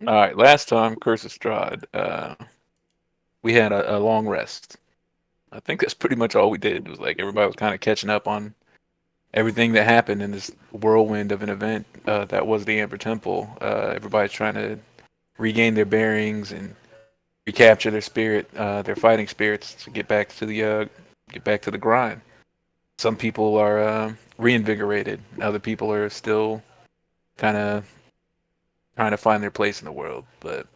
All right, last time, Curse of Strahd, we had a long rest. I think that's pretty much all we did. It was like everybody was kind of catching up on everything that happened in this whirlwind of an event that was the Amber Temple. Everybody's trying to regain their bearings and recapture their spirit, their fighting spirits, to get back to the grind. Some people are reinvigorated. Other people are still kind of trying to find their place in the world. But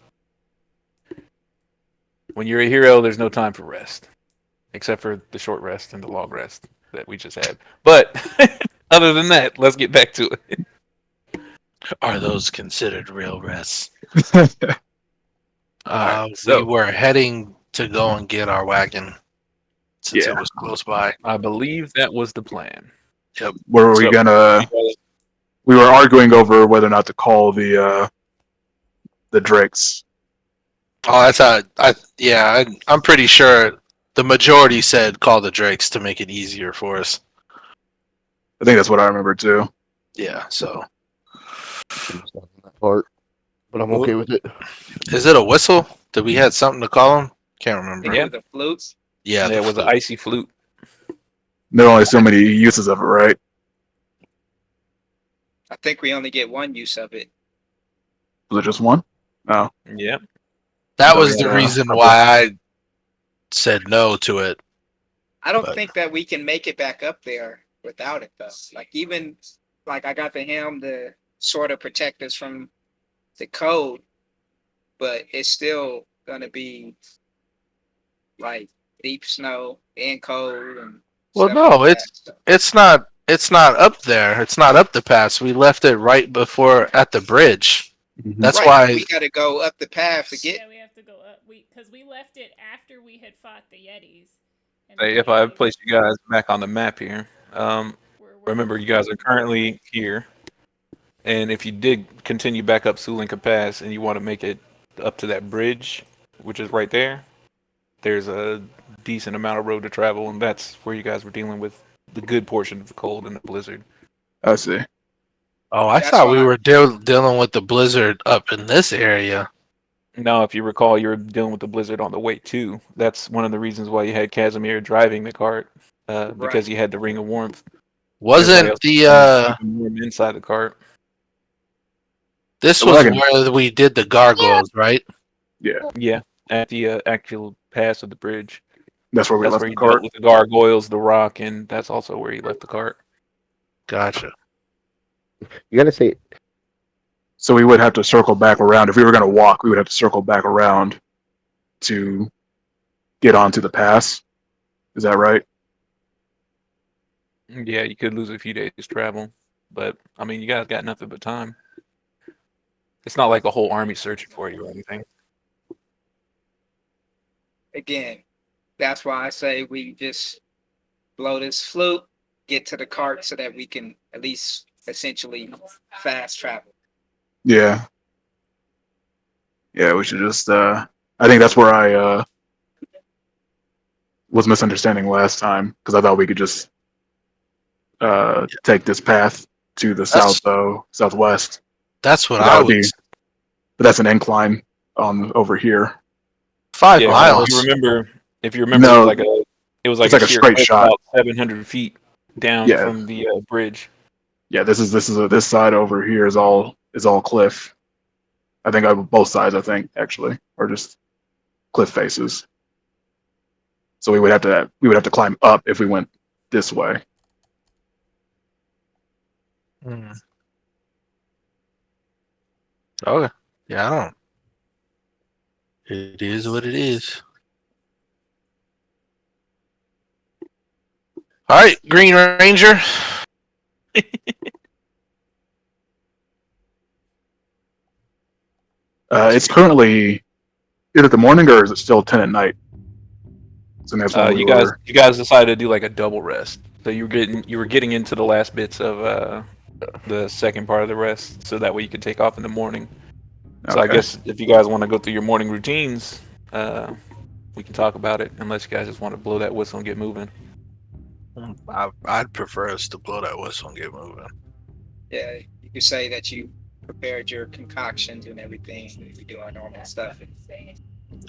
when you're a hero, there's no time for rest, except for the short rest and the long rest that we just had. But other than that, let's get back to it. Are those considered real rests? All right, We so were heading to go and get our wagon since it Yeah. was close by. I believe that was the plan. Yep. Were we So, gonna? We were arguing over whether or not to call the Drakes. Oh, that's how. I'm pretty sure the majority said call the Drakes to make it easier for us. I think that's what I remember too. Yeah. So, Stuff in that part, but I'm okay with it. is it a whistle? Did we had something to call him? Can't I remember. think it yeah, was a flute. Yeah, the there was an flute. icy flute. There are only so many uses of it, right? I think we only get one use of it. Was it just one? Oh, Yeah, I That thought we was had the a reason couple. why I said no to it. I don't But think that we can make it back up there without it though. Like even like I got the helm to sort of protect us from the cold, but it's still gonna be like deep snow and cold and well, stuff like no, that. So it's not up there. It's not up the pass. We left it right before at the bridge. Mhm. That's right, but why. we got to go up the path to get. Yeah, we have to go up. Because we left it after we had fought the Yetis, and the hey, if I Yetis place you guys back on the map here, were remember you guys are currently here, and if you did continue back up Sulinka Pass and you want to make it up to that bridge, which is right there, there's a decent amount of road to travel, and that's where you guys were dealing with the good portion of the cold and the blizzard. I see. Oh, I That's thought we why. were dealing with the blizzard up in this area. Now, if you recall, you were dealing with the blizzard on the way too. That's one of the reasons why you had Casimir driving the cart, because Right. he had the ring of warmth. Everybody Wasn't else was the trying to keep him warm inside the cart. this The was wagon. where we did the gargoyles, right? Yeah, Yeah, at the actual pass of the bridge. that's where we That's left where the he dealt cart. with the gargoyles, the rock, and that's also where he left the cart. Gotcha. You gotta say, So we would have to circle back around. If we were going to walk, we would have to circle back around to get onto the pass. Is that right? Yeah, you could lose a few days travel, but I mean, you guys got nothing but time. It's not like a whole army searching for you or anything. Again, that's why I say we just blow this flute, get to the cart so that we can at least essentially fast travel. Yeah. Yeah, we should just. I think that's where I was misunderstanding last time because I thought we could just take this path to the That's southwest. that's what But that I would be, was. but that's an incline on over here. Five Yeah, but miles. if you remember, No, it was it's like a like a sheer straight cliff shot. about 700 feet down Yeah, from the bridge. yeah. This side over here is all cliff. I think both sides. I think actually are just cliff faces. So we would have to climb up if we went this way. Hmm. Okay. Yeah, I don't. It is what it is. All right, Green Ranger. It's currently is it the morning or is it still 10 at night? So that's when we were. You guys decided to do like a double rest. So you were getting into the last bits of the second part of the rest, so that way you could take off in the morning. So I Okay. guess if you guys want to go through your morning routines, we can talk about it. Unless you guys just want to blow that whistle and get moving. I'd prefer us to blow that whistle and get moving. Yeah, you could say that you prepared your concoctions and everything. We do our normal stuff. Yeah. At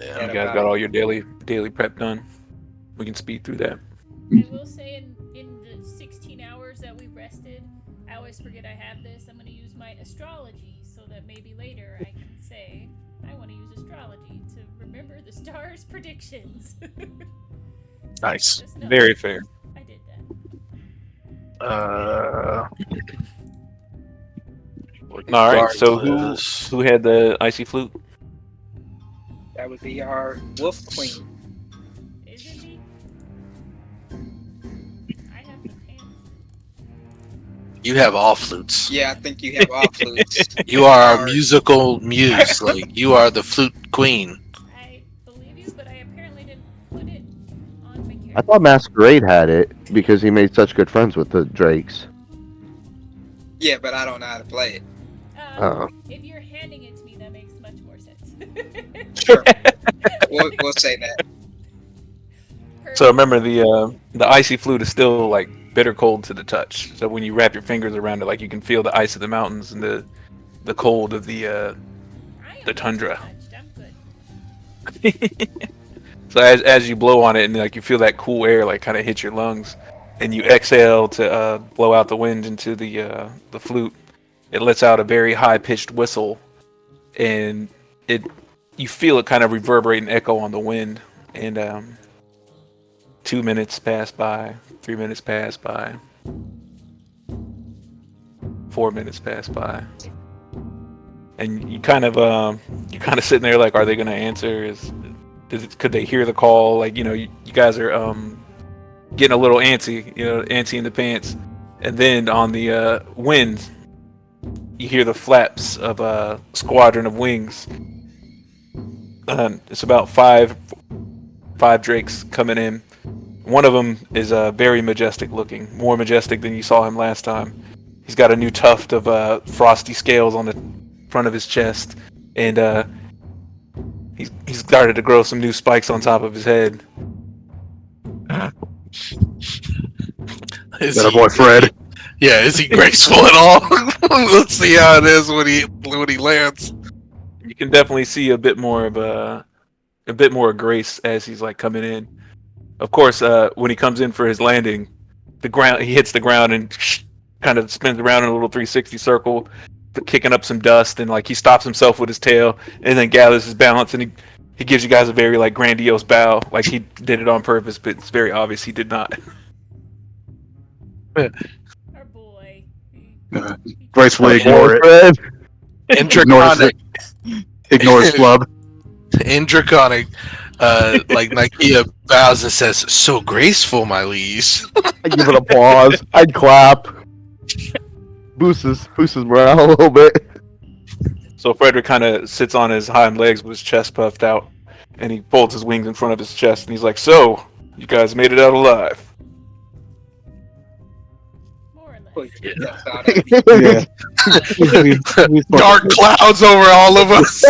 You guys about got all your daily prep done. We can speed through that. I will say in the 16 hours that we rested, I always forget I have this. I'm going to use my astrology so that maybe later I can say I want to use astrology to remember the stars' predictions. Nice. Just know Very fair. I did that. All right. So Regardless. who had the icy flute? that would be our wolf queen. Is it me? I have the pan. You have all flutes. Yeah, I think you have all flutes. You are our Or- musical muse. Like you are the flute queen. I believe you, but I apparently didn't put it on my character. I thought Masquerade had it because he made such good friends with the Drakes. Yeah, but I don't know how to play it. If you're handing it to me, that makes much more sense. Sure, we'll say that. So remember the icy flute is still like bitter cold to the touch. So when you wrap your fingers around it, like you can feel the ice of the mountains and the cold of the I am the tundra. touched. I'm good. So as you blow on it and like you feel that cool air like kind of hit your lungs, and you exhale to blow out the wind into the flute, it lets out a very high pitched whistle, and you feel it kind of reverberate and echo on the wind. And 2 minutes pass by, 3 minutes pass by, 4 minutes pass by, and you kind of sitting there like, are they going to answer? Could they hear the call? Like, you guys are getting a little antsy, antsy in the pants, and then on the wind, you hear the flaps of a squadron of wings. It's about five drakes coming in. One of them is very majestic looking, more majestic than you saw him last time. He's got a new tuft of frosty scales on the front of his chest, and he's started to grow some new spikes on top of his head. Is That our he- boy Fred. Yeah, is he graceful at all? Let's see how it is when he lands. You can definitely see a bit more of grace as he's like coming in. Of course, when he comes in for his landing, he hits the ground and kind of spins around in a little 360 circle, kicking up some dust, and like he stops himself with his tail and then gathers his balance, and he gives you guys a very like grandiose bow, like he did it on purpose, but it's very obvious he did not. Our boy. Gracefully Boy, ignore it. Fred. In Draconic. Ignores flub. In Draconic, like Nikea bows and says, "So graceful, my liege." I'd give it applause. I'd clap. Boosts his morale a little bit. So Frederick kind of sits on his hind legs with his chest puffed out, and he folds his wings in front of his chest, and he's like, "So, you guys made it out alive." More or less. Well, that's all that- Yeah. Dark clouds over all of us.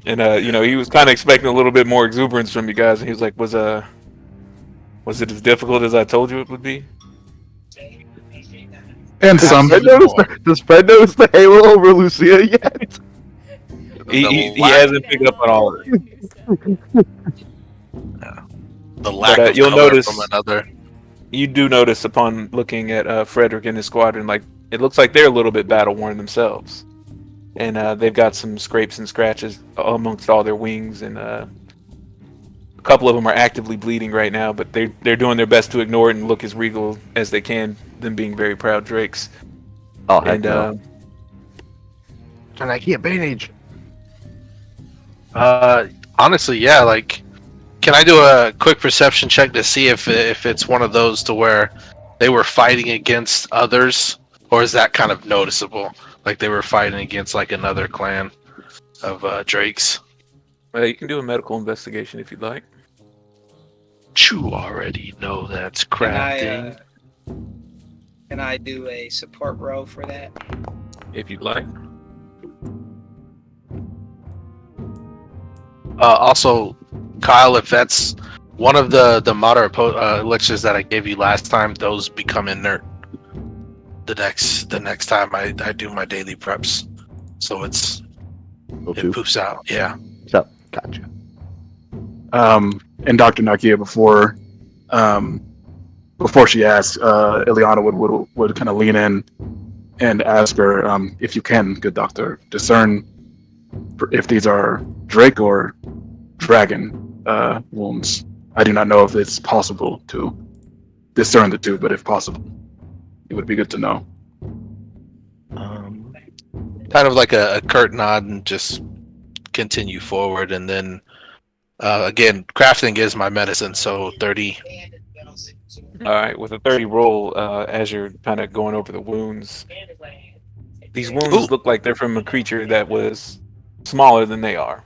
And he was kind of expecting a little bit more exuberance from you guys, and he was like, "Was it as difficult as I told you it would be?" And some. Does Fred notice the halo over Lucia yet? He hasn't picked up on all of it. The lack But, of you'll color notice- from another. You do notice upon looking at Frederick and his squadron, like it looks like they're a little bit battle worn themselves, and they've got some scrapes and scratches amongst all their wings, and a couple of them are actively bleeding right now. But they're doing their best to ignore it and look as regal as they can, them being very proud drakes. Oh, heck And no. Can I get bandage? Honestly, yeah. Like, can I do a quick perception check to see if it's one of those to where they were fighting against others, or is that kind of noticeable? Like they were fighting against like another clan of drakes. You can do a medical investigation if you'd like. You already know that's Can crafting. can I do a support roll for that? If you'd like. Also, Kyle, if that's one of the moderate elixirs that I gave you last time, those become inert. the next time I do my daily preps, so it Two. poops out. Yeah. So, gotcha. And Dr. Nakia, before she asks, Ileana would kind of lean in and ask her, if you can, good doctor, discern if these are Drake or dragon wounds. I do not know if it's possible to discern the two, but if possible, it would be good to know. Kind of like a curt nod and just continue forward, and then again, crafting is my medicine, so 30. All right, with a 30 roll, as you're kind of going over the wounds, these Ooh. wounds look like they're from a creature that was smaller than they are.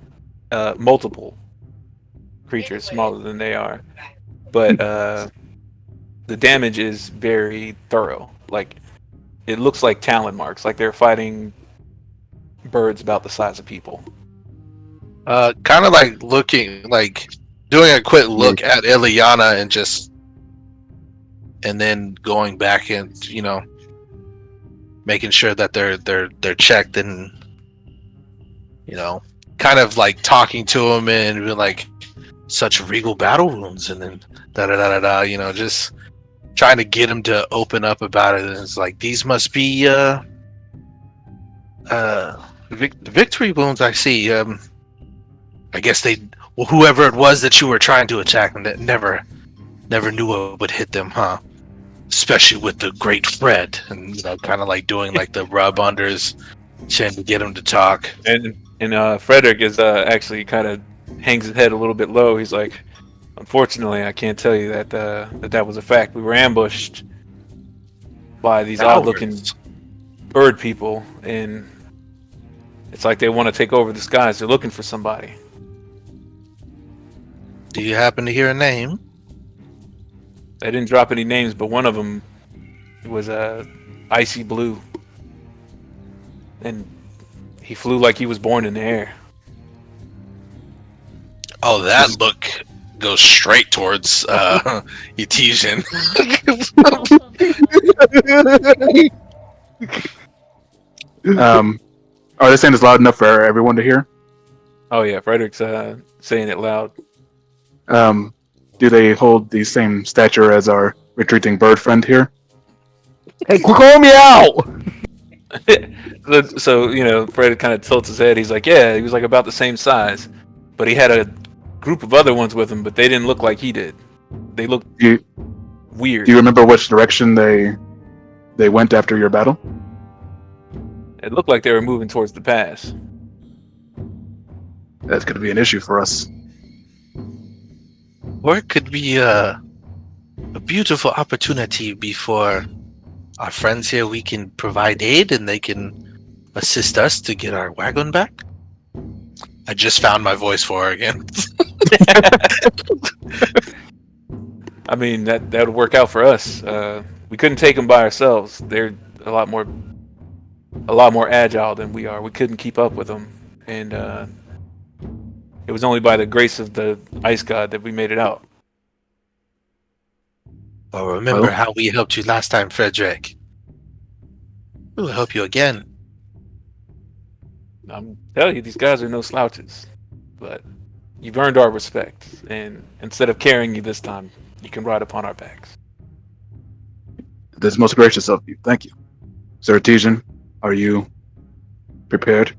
Multiple creatures smaller than they are. But the damage is very thorough. Like, it looks like talon marks, like they're fighting birds about the size of people. Kind of like doing a quick look at Ileana and then going back and making sure that they're checked, and kind of like talking to them and be like, such regal battle wounds, and then da da da da da, just trying to get them to open up about it. And it's like, these must be victory wounds. I see. I guess whoever it was that you were trying to attack, and that never knew what would hit them, huh? Especially with the great Fred, and kind of like doing like the rub under his chin to get him to talk. And Frederick is actually kind of hangs his head a little bit low. He's like, unfortunately, I can't tell you that that was a fact. We were ambushed by these odd-looking bird people, and it's like they want to take over the skies. They're looking for somebody. Do you happen to hear a name? They didn't drop any names, but one of them was icy blue, and he flew like he was born in the air. Oh, that look goes straight towards Etesian. Are they saying this loud enough for everyone to hear? Oh yeah, Frederick's saying it loud. Do they hold the same stature as our retreating bird friend here? Hey, quit calling me out! So Fred kind of tilts his head. He's like, yeah, he was like about the same size, but he had a group of other ones with him, but they didn't look like he did. They looked weird. Do you remember which direction they went after your battle? It looked like they were moving towards the pass. That's going to be an issue for us. Or it could be a beautiful opportunity before our friends here. We can provide aid, and they can assist us to get our wagon back. I just found my voice for her again. I mean, that would work out for us. We couldn't take them by ourselves. They're a lot more agile than we are. We couldn't keep up with them, and it was only by the grace of the ice god that we made it out. Well, remember how we helped you last time, Frederick. We'll help you again. I'm telling you, these guys are no slouches, but you've earned our respect, and instead of carrying you this time, you can ride upon our backs. That's most gracious of you. Thank you. Sir Artesian, are you prepared?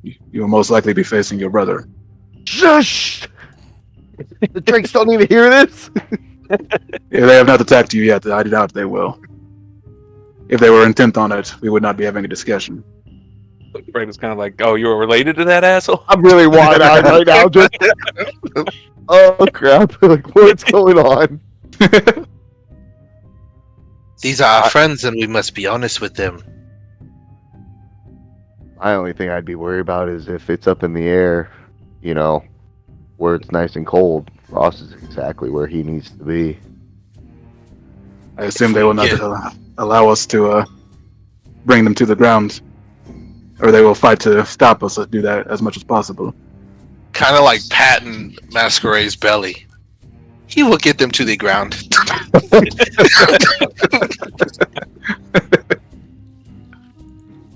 You will most likely be facing your brother. Shush! The drakes don't need to hear this. If they have not attacked you yet, I doubt they will. If they were intent on it, we would not be having a discussion. Fred was kind of like, "Oh, you're related to that asshole?" I'm really wide-eyed right now. Just, oh crap! Like, what's going on? These are our friends, and we must be honest with them. My only thing I'd be worried about is if it's up in the air, where it's nice and cold. Ross is exactly where he needs to be. I assume they will not allow us to bring them to the ground, or they will fight to stop us to do that as much as possible. Kind of like patting Masquerade's belly. He will get them to the ground.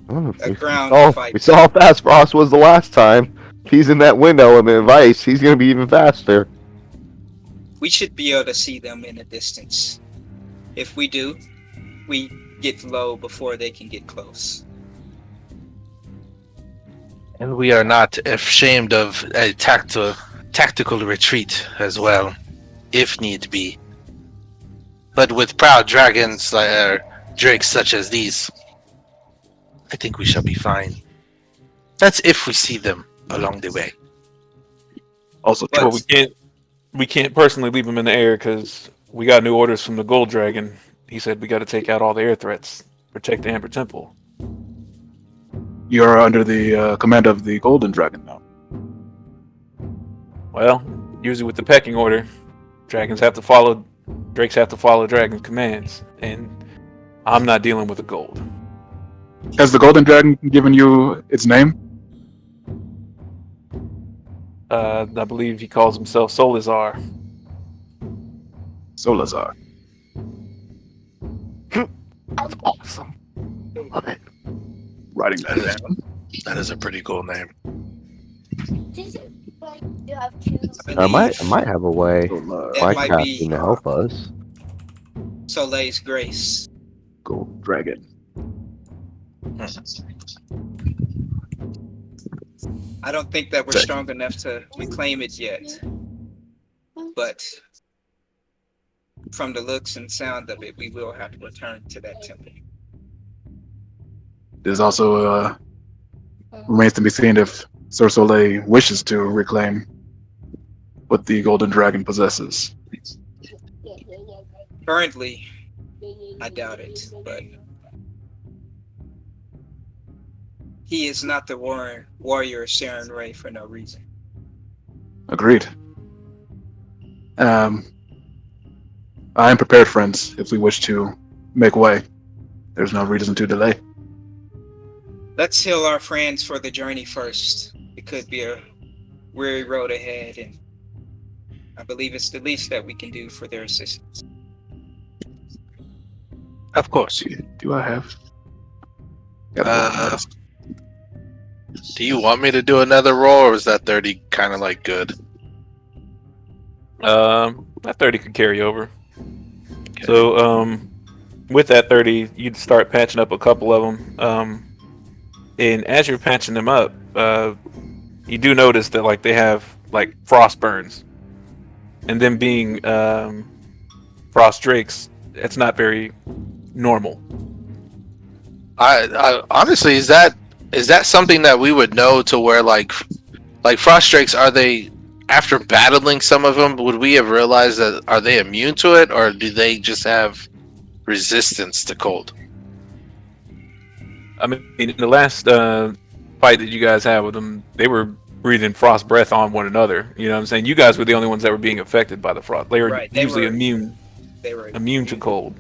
Oh, A we ground saw fight. we saw how fast Frost was the last time. If he's in that window and the vice, he's gonna be even faster. We should be able to see them in the distance. If we do, we get low before they can get close. And we are not ashamed of a tactical retreat as well, if need be. But with proud dragons drakes such as these, I think we shall be fine. That's if we see them along the way. Also But- true. Well, we can't personally leave him in the air because we got new orders from the Gold Dragon. He said we got to take out all the air threats, protect the Amber Temple. You are under the command of the Golden Dragon now. Well, usually with the pecking order, drakes have to follow dragon commands, and I'm not dealing with the gold. Has the Golden Dragon given you its name? I believe he calls himself Solazar. Solazar. That's awesome. Love it. Writing that down. That is a pretty cool name. You have two. I might have a way. Solar. That My might casting be- to help us. Soleil's grace. Gold Dragon. I don't think that we're Check. strong enough to reclaim it yet. But from the looks and sound of it, we will have to return to that temple. There's also remains to be seen if Sir Soleil wishes to reclaim what the Golden Dragon possesses. Currently, I doubt it, but he is not the warrior of Saren Ray for no reason. Agreed. I am prepared, friends, if we wish to make way. There's no reason to delay. Let's heal our friends for the journey first. It could be a weary road ahead, and I believe it's the least that we can do for their assistance. Of course. Do I have? Do you want me to do another roll, or is that 30 kind of like good? That 30 could carry over. So, with that 30, you'd start patching up a couple of them. And as you're patching them up, you do notice that like they have like frost burns, and them being frost drakes, it's not very normal. I honestly, is that something that we would know to where like frost drakes, are they, after battling some of them, would we have realized that are they immune to it, or do they just have resistance to cold? I mean, in the last fight that you guys had with them, they were breathing frost breath on one another. You know what I'm saying? You guys were the only ones that were being affected by the frost. They were Right, they usually were- They were immune to cold.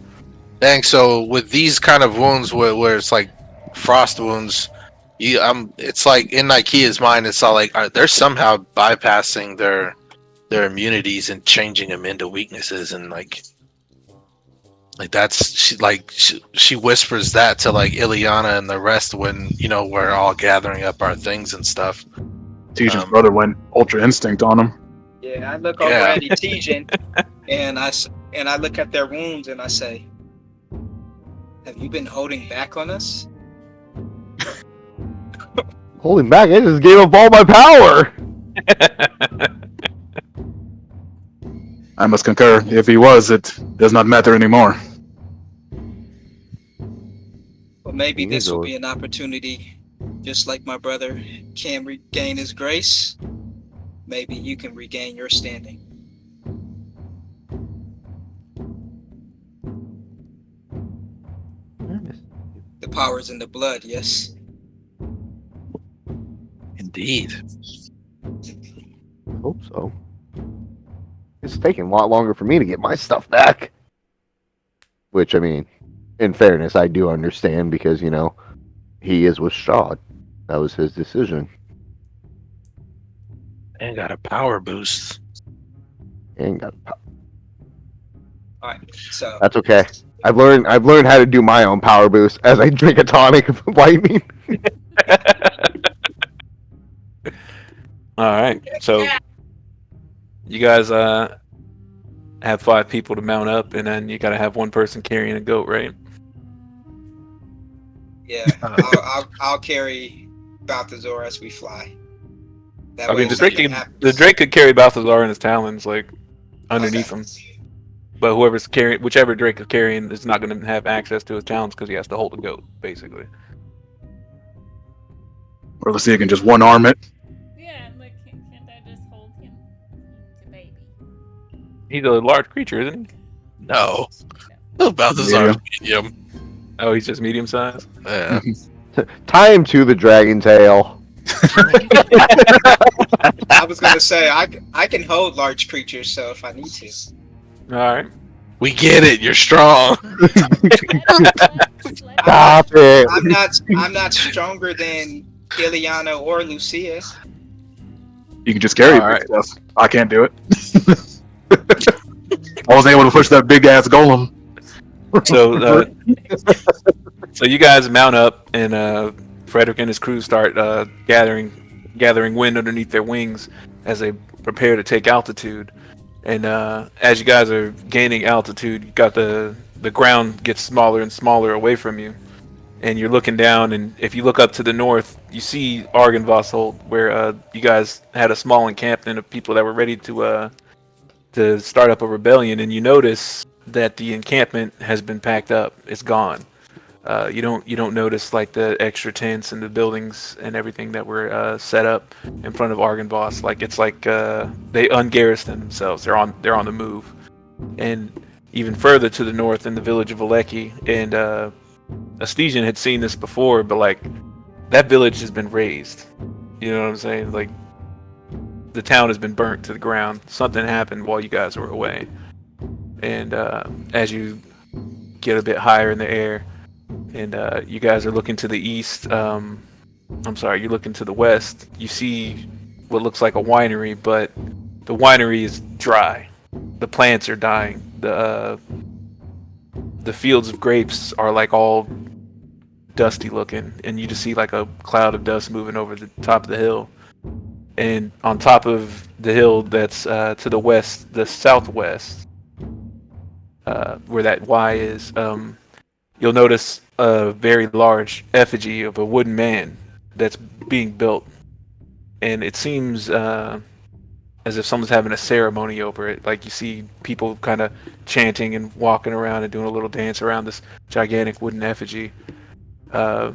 Dang, so with these kind of wounds where it's like frost wounds, it's like in Nikea's mind, it's all like they're somehow bypassing their immunities and changing them into weaknesses, and like that's she whispers that to like Ileana and the rest when we're all gathering up our things and stuff. Tejan's brother went Ultra Instinct on him. Yeah, I look over Yeah. at Etijan and I look at their wounds and I say, "Have you been holding back on us?" Holding back, I just gave up all my power. I must concur. If he was, it does not matter anymore. Well, maybe He this is will old. be an opportunity, just like my brother can regain his grace. Maybe you can regain your standing. The power's in the blood, yes. Indeed. I hope so. It's taking a lot longer for me to get my stuff back. Which, I mean, in fairness, I do understand because, he is with Strahd. That was his decision. And got a power boost. And got All right. So That's okay. I've learned how to do my own power boost as I drink a tonic of whitening. All right. So you guys have 5 people to mount up, and then you got to have one person carrying a goat, right? yeah, Uh, I'll carry Balthazar as we fly. That I way, mean, if something the happens. Drake could carry Balthazar in his talons, like underneath Okay. him. But whoever's carrying, whichever Drake is carrying, is not going to have access to his talons because he has to hold the goat, basically. Or let's see, you can just one arm it. Yeah, I'm like, can't I just hold him? He's a baby. He's a large creature, isn't he? no. Balthazar's medium. Oh, he's just medium size. Yeah. Tie him to the dragon tail. I was gonna say I can hold large creatures, so if I need to. All right. We get it. You're strong. Stop it. I'm not stronger than Ileana or Lucia. You can just carry All big stuff. I can't do it. I wasn't able to push that big ass golem. So, so you guys mount up, and Frederick and his crew start gathering wind underneath their wings as they prepare to take altitude. And as you guys are gaining altitude, you got the ground gets smaller and smaller away from you, and you're looking down. And if you look up to the north, you see Argynvostholt, where you guys had a small encampment of people that were ready to start up a rebellion. And you notice that the encampment has been packed up; it's gone. You don't notice like the extra tents and the buildings and everything that were set up in front of Argynvost. Like it's like they ungarrisoned themselves. They're on the move. And even further to the north in the village of Aleki, and Astesian had seen this before, but like that village has been razed. You know what I'm saying? Like the town has been burnt to the ground. Something happened while you guys were away. And as you get a bit higher in the air, and you guys are looking to the east. I'm sorry, you're looking to the west. You see what looks like a winery, but the winery is dry. The plants are dying. The fields of grapes are like all dusty looking, and you just see like a cloud of dust moving over the top of the hill. And on top of the hill that's to the west, the southwest, where that Y is, you'll notice a very large effigy of a wooden man that's being built, and it seems as if someone's having a ceremony over it. Like you see people kind of chanting and walking around and doing a little dance around this gigantic wooden effigy. The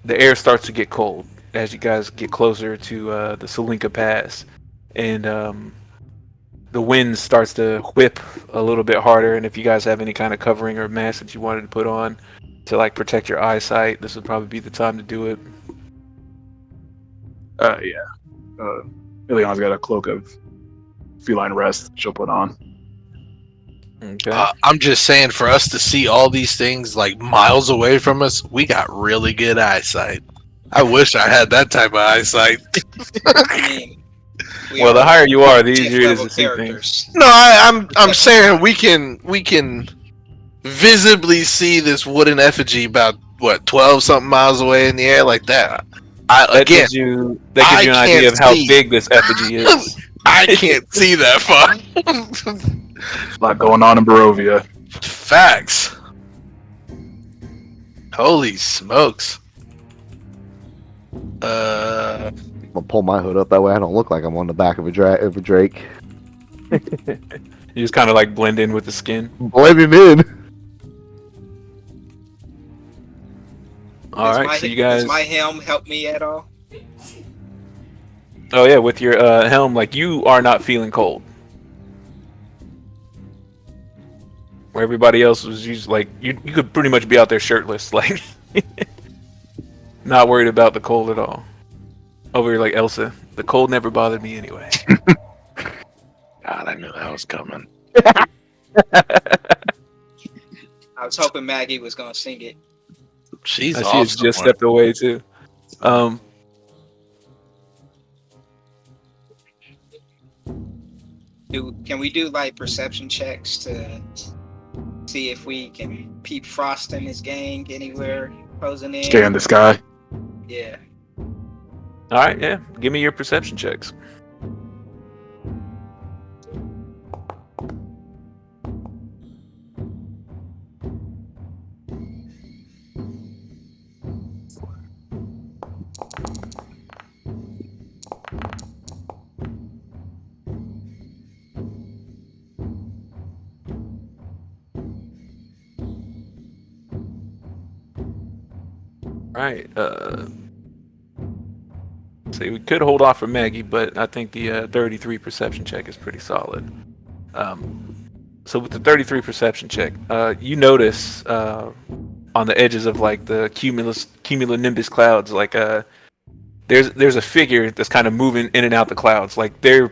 air starts to get cold as you guys get closer to the Salinka Pass, and the wind starts to whip a little bit harder. And if you guys have any kind of covering or mask that you wanted to put on to like protect your eyesight, this would probably be the time to do it. Yeah. Ileana's got a cloak of feline rest she'll put on. Okay. I'm just saying, for us to see all these things like miles away from us, we got really good eyesight. I wish I had that type of eyesight. I mean, we Well, the are higher you are, the TIF easier it is level to see things. characters. No, I'm saying we can visibly see this wooden effigy about what 12 something miles away in the air like that. That gives you an idea of how big this effigy is. I can't see that far. A lot going on in Barovia. Facts. Holy smokes. I'm gonna pull my hood up that way I don't look like I'm on the back of a drake. You just kind of like blend in with the skin. Blend him in. All right, so you guys. Does my helm help me at all? Oh yeah, with your helm, like you are not feeling cold. Where everybody else was usually like you could pretty much be out there shirtless, like not worried about the cold at all. Over here, like Elsa, the cold never bothered me anyway. God, I knew that was coming. I was hoping Maggie was gonna sing it. She's She off has just somewhere. stepped away too. Can we do like perception checks to see if we can peep Frost and his gang anywhere closing in. Scan the sky. Yeah. All right, yeah. Give me your perception checks. Right. See, we could hold off for Maggie, but I think the 33 perception check is pretty solid. So with the 33 perception check, you notice on the edges of like the cumulonimbus clouds, like there's a figure that's kind of moving in and out the clouds. Like they're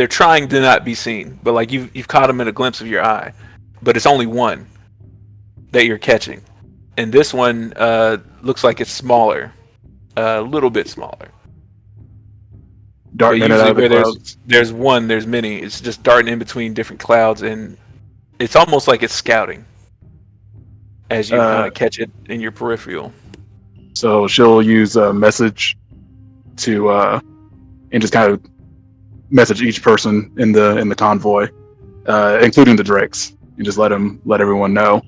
trying to not be seen, but like you've caught them in a glimpse of your eye, but it's only one that you're catching, and this one looks like it's smaller, a little bit smaller. Darting But in and out usually of the where clouds. there's one, there's many. It's just darting in between different clouds, and it's almost like it's scouting as you kind of catch it in your peripheral. So she'll use a message to and just kind of message each person in the convoy, including the Drakes, and just let everyone know.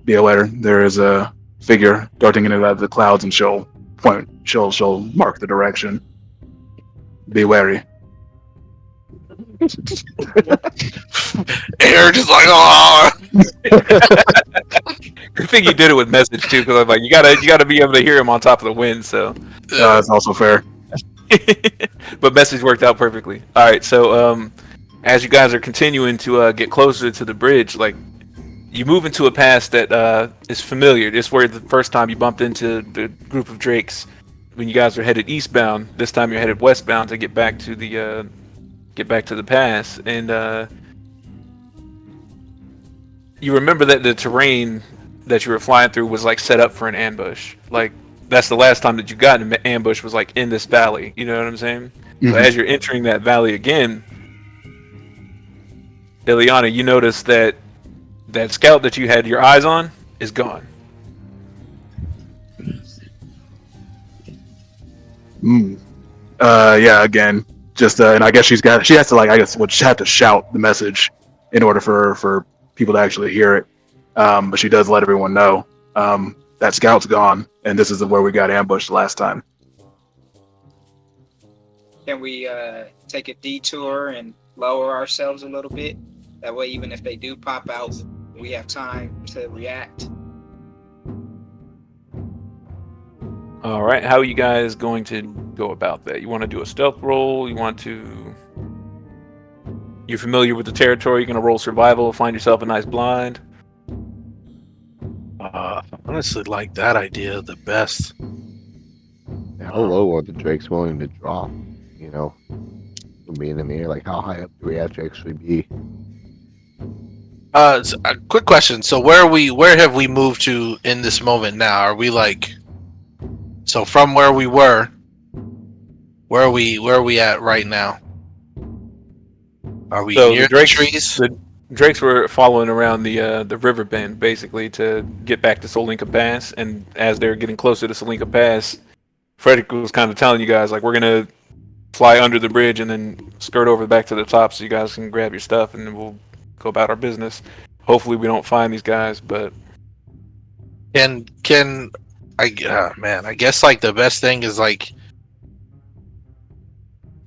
Be aware there is a figure darting in and out of the clouds, and she'll mark the direction. Be wary. Air just like, oh. I think you did it with message too, because I'm like, you gotta be able to hear him on top of the wind. So, That's also fair. but message worked out perfectly. All right, so as you guys are continuing to get closer to the bridge, like you move into a pass that is familiar. This is where the first time you bumped into the group of Drakes when you guys are headed eastbound. This time you're headed westbound to get back to the pass, and you remember that the terrain that you were flying through was like set up for an ambush. Like that's the last time that you got an ambush was like in this valley. You know what I'm saying? Mm-hmm. So as you're entering that valley again, Ileana, you notice that scout that you had your eyes on is gone. Yeah, again, just and I guess she has to like she have to shout the message in order for people to actually hear it. But she does let everyone know that scout's gone, and this is where we got ambushed last time. Can we take a detour and lower ourselves a little bit? That way, even if they do pop out, we have time to react. All right, how are you guys going to go about that? You want to do a stealth roll? You're familiar with the territory? You're going to roll survival, find yourself a nice blind? Honestly, like that idea the best. How low are the Drakes willing to drop? You know, from being in the air, like how high up do we have to actually be? So a quick question. So where have we moved to in this moment now? Are we like, so from where we were, where are we at right now? Are we So near the trees? The Drakes were following around the river bend basically to get back to Solinka Pass, and as they were getting closer to Solinka Pass, Frederick was kind of telling you guys like we're gonna fly under the bridge and then skirt over back to the top so you guys can grab your stuff and then we'll go about our business. Hopefully we don't find these guys, but Can I guess like the best thing is like,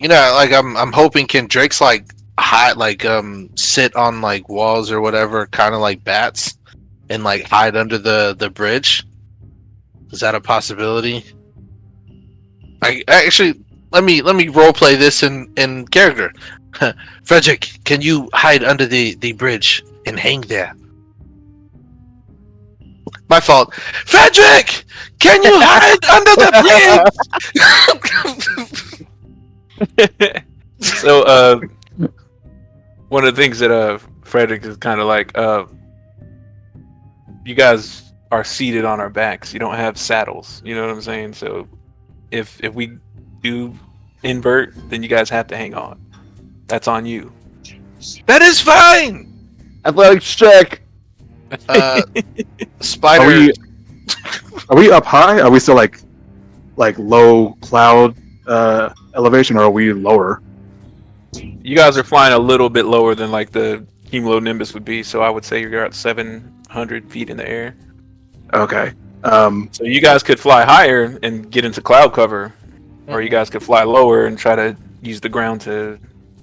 like I'm hoping, can Drake's like hide, like sit on like walls or whatever, kind of like bats, and like hide under the bridge? Is that a possibility? I actually, let me role play this in character. Frederick, can you hide under the bridge and hang there? My fault. Frederick, can you hide under the bridge? so one of the things that Frederick is kind of like you guys are seated on our backs. You don't have saddles. You know what I'm saying? So if we do invert, then you guys have to hang on. That's on you. That is fine. Athletics check. Uh, Are Spider. we up high? Are we still like low cloud elevation, or are we lower? You guys are flying a little bit lower than like the cumulonimbus would be, so I would say you're at 700 feet in the air. Okay. So you guys could fly higher and get into cloud cover, or you guys could fly lower and try to use the ground to.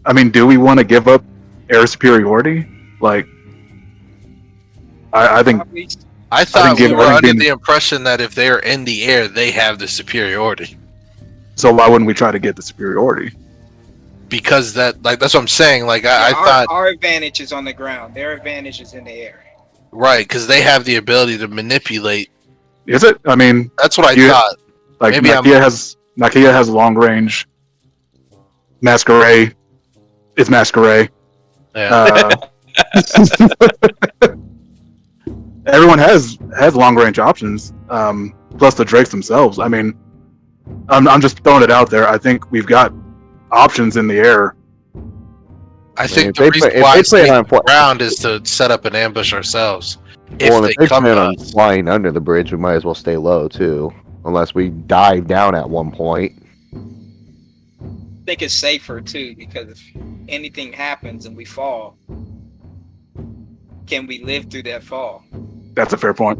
I mean, do we want to give up air superiority? Like, I think Probably. I thought give- we I were think under being- the impression that if they're in the air, they have the superiority. so. Why wouldn't we try to get the superiority? Because that's what I'm saying. Like I our, thought, our advantage is on the ground. Their advantage is in the air. right? Because they have the ability to manipulate. Is it? I mean, That's what I You- thought. like Maybe Nakia has long range. Masquerade is Masquerade. Yeah. Everyone has long range options. Plus the Drakes themselves. I mean, I'm just throwing it out there. I think we've got options in the air. I think If the they reason plan- if why they I say plan on fly- ground is to set up an ambush ourselves. If Well, they if they come plan to on us. flying under the bridge, we might as well stay low too, unless we dive down at one point. I think it's safer too, because if anything happens and we fall, can we live through that fall? That's a fair point.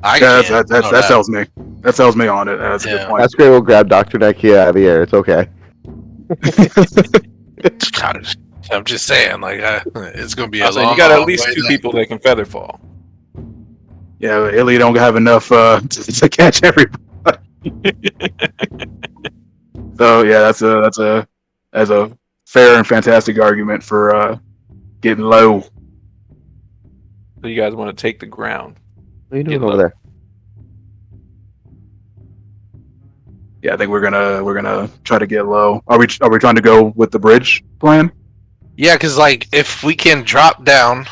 I Yeah, can't. that sells me. That sells me on it. That's a good Yeah. point. That's great. We'll grab Dr. Nakia out of the air. It's okay. I'm just saying, like, it's gonna be a Also, long. you got at long least way two to- people that can feather fall. Yeah, but Illy don't have enough to catch everybody. So yeah, that's a fair and fantastic argument for getting low. So you guys want to take the ground. What are you doing Get over low. there? Yeah, I think we're gonna try to get low. Are we trying to go with the bridge plan? Yeah, because like if we can drop down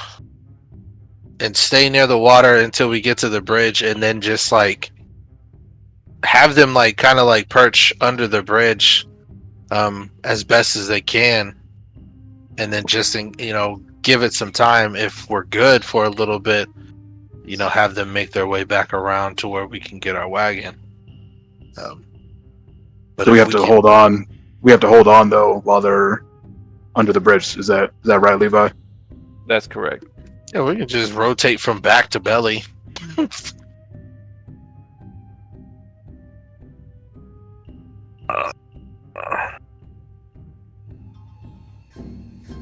and stay near the water until we get to the bridge, and then just like have them like kind of like perch under the bridge, as best as they can, and then just give it some time. If we're good for a little bit, have them make their way back around to where we can get our wagon. But So we if have to can- hold on. We have to hold on though while they're under the bridge. Is that right, Levi? That's correct. Yeah, we can just rotate from back to belly.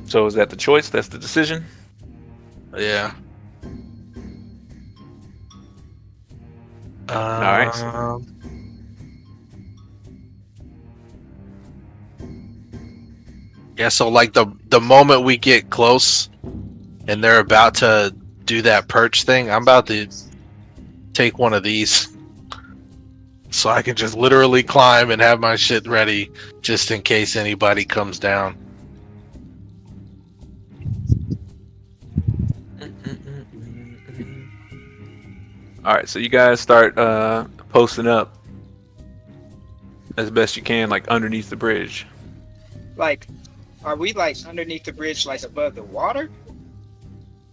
So is that the choice? That's the decision? Yeah. right. Yeah, so like the moment we get close and they're about to do that perch thing, I'm about to take one of these. So I can just literally climb and have my shit ready just in case anybody comes down. All right, so you guys start posting up as best you can, like underneath the bridge. Like, are we like underneath the bridge, like above the water?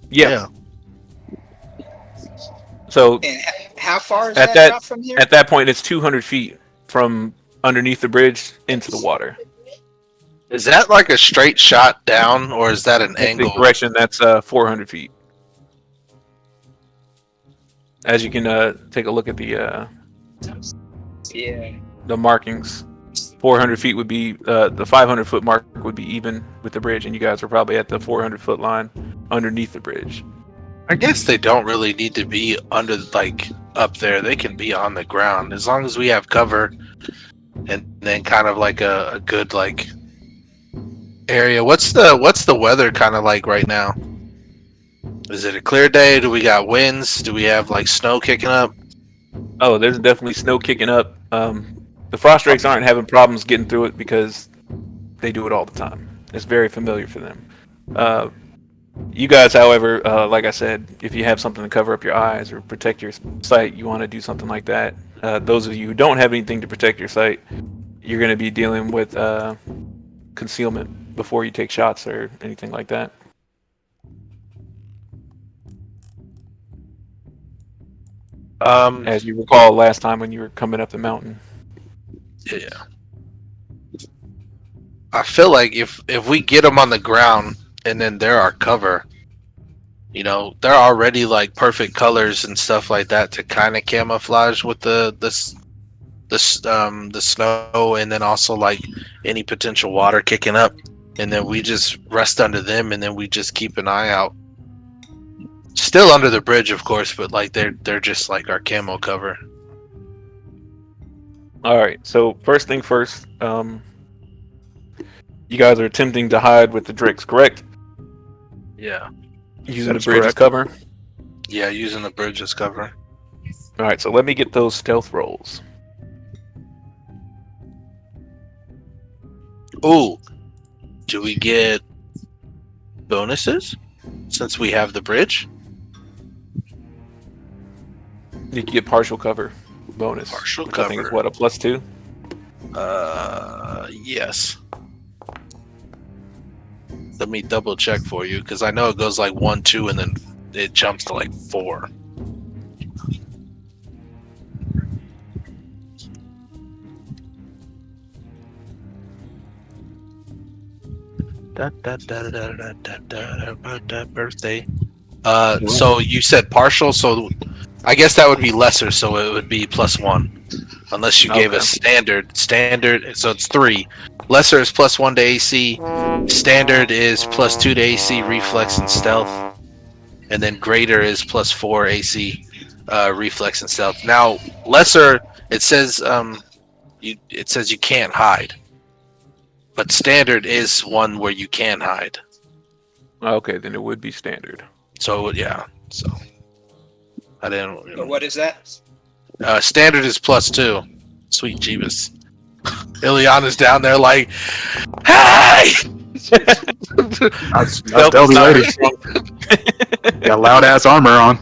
Yeah. So And how far is At that that- drop from here? at that point, it's 200 feet from underneath the bridge into the water. Is that like a straight shot down or is that an The angle? direction, that's 400 feet. As you can take a look at Yeah. the markings, 400 feet would be the 500 foot mark would be even with the bridge, and you guys are probably at the 400 foot line underneath the bridge. I guess they don't really need to be under like up there. They can be on the ground as long as we have cover and then kind of like a good like area. What's the weather kind of like right now? Is it a clear day? Do we got winds? Do we have like snow kicking up? Oh, there's definitely snow kicking up. The frost drakes aren't having problems getting through it because they do it all the time. It's very familiar for them. You guys, however, like I said, if you have something to cover up your eyes or protect your sight, you want to do something like that. Those of you who don't have anything to protect your sight, you're going to be dealing with concealment before you take shots or anything like that. as you recall last time when you were coming up the mountain. Yeah. I feel like if we get them on the ground and then they're our cover, they're already like perfect colors and stuff like that to kind of camouflage with the snow, and then also like any potential water kicking up, and then we just rest under them, and then we just keep an eye out. Still under the bridge, of course, but like they're just like our camo cover. All right. So first thing first, you guys are attempting to hide with the drakes, correct? Yeah. Using That's the bridge as correct. cover. Yeah, using the bridge as cover. All right. So let me get those stealth rolls. Ooh, do we get bonuses since we have the bridge? You can get partial cover bonus, Partial which I think is cover. what, a +2? Yes. Let me double check for you because I know it goes like 1, 2, and then it jumps to like 4. Birthday. So you said partial, so I guess that would be lesser, so it would be +1. Unless you gave Okay. us standard, so it's 3. Lesser is +1 to AC. Standard is +2 to AC, reflex, and stealth. And then greater is +4 AC, reflex, and stealth. Now lesser, it says you can't hide, but standard is one where you can hide. Okay, then it would be standard. So yeah, so I didn't. So what is that? Standard is +2. Sweet Jeebus. Ileana's down there like, hey! I Stealth tell is the not her lady, strong. got loud ass armor on.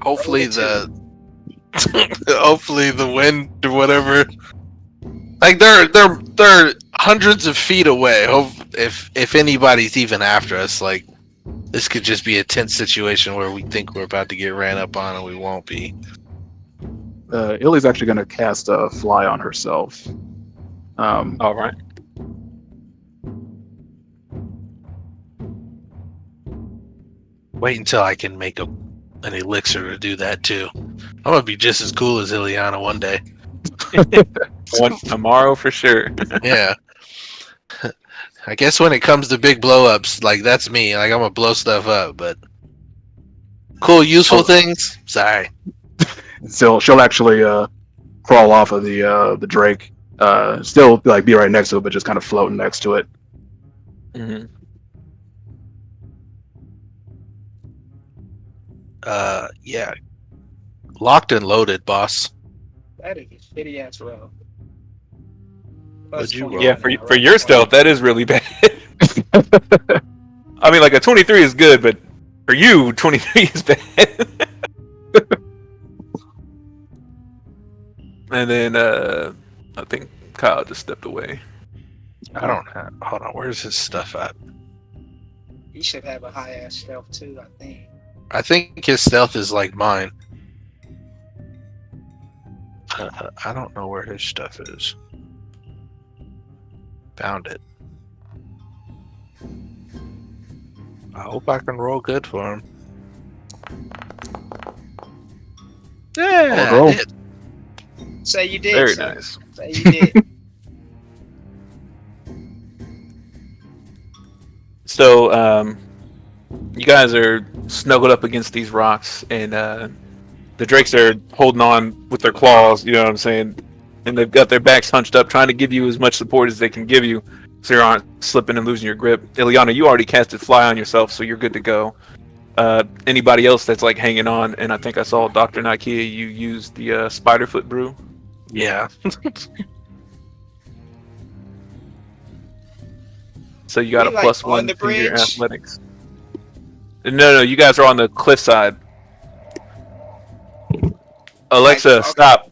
Hopefully hopefully the wind or whatever. Like they're hundreds of feet away. Hope if anybody's even after us, like this could just be a tense situation where we think we're about to get ran up on and we won't be. Illy's actually going to cast a fly on herself. All right. Wait until I can make an elixir to do that too. I'm gonna be just as cool as Ileana one day. One tomorrow for sure. Yeah. I guess when it comes to big blow ups, like that's me. Like I'm gonna blow stuff up, but cool, useful things. Sorry. So she'll actually crawl off of the Drake. Still like be right next to it, but just kind of floating next to it. hmm Yeah. Locked and loaded, boss. That is a shitty ass roll. What'd you roll? Yeah, for your stealth, that is really bad. I mean, like a 23 is good, but for you, 23 is bad. And then I think Kyle just stepped away. I don't have. Hold on. Where's his stuff at? He should have a high ass stealth too, I think. I think his stealth is like mine. I don't know where his stuff is. Found it. I hope I can roll good for him. Yeah, roll. I did. Say you did. Very sir. nice. Say you did. So, you guys are snuggled up against these rocks, and the drakes are holding on with their claws. You know what I'm saying? And they've got their backs hunched up, trying to give you as much support as they can give you, so you aren't slipping and losing your grip. Ileana, you already casted fly on yourself, so you're good to go. Anybody else that's like hanging on, and I think I saw Dr. Nakia, you used the Spiderfoot brew. Yeah. So you got We, a like, +1 on the to your bridge? athletics. No, you guys are on the cliff side. Alexa, Like, okay. stop.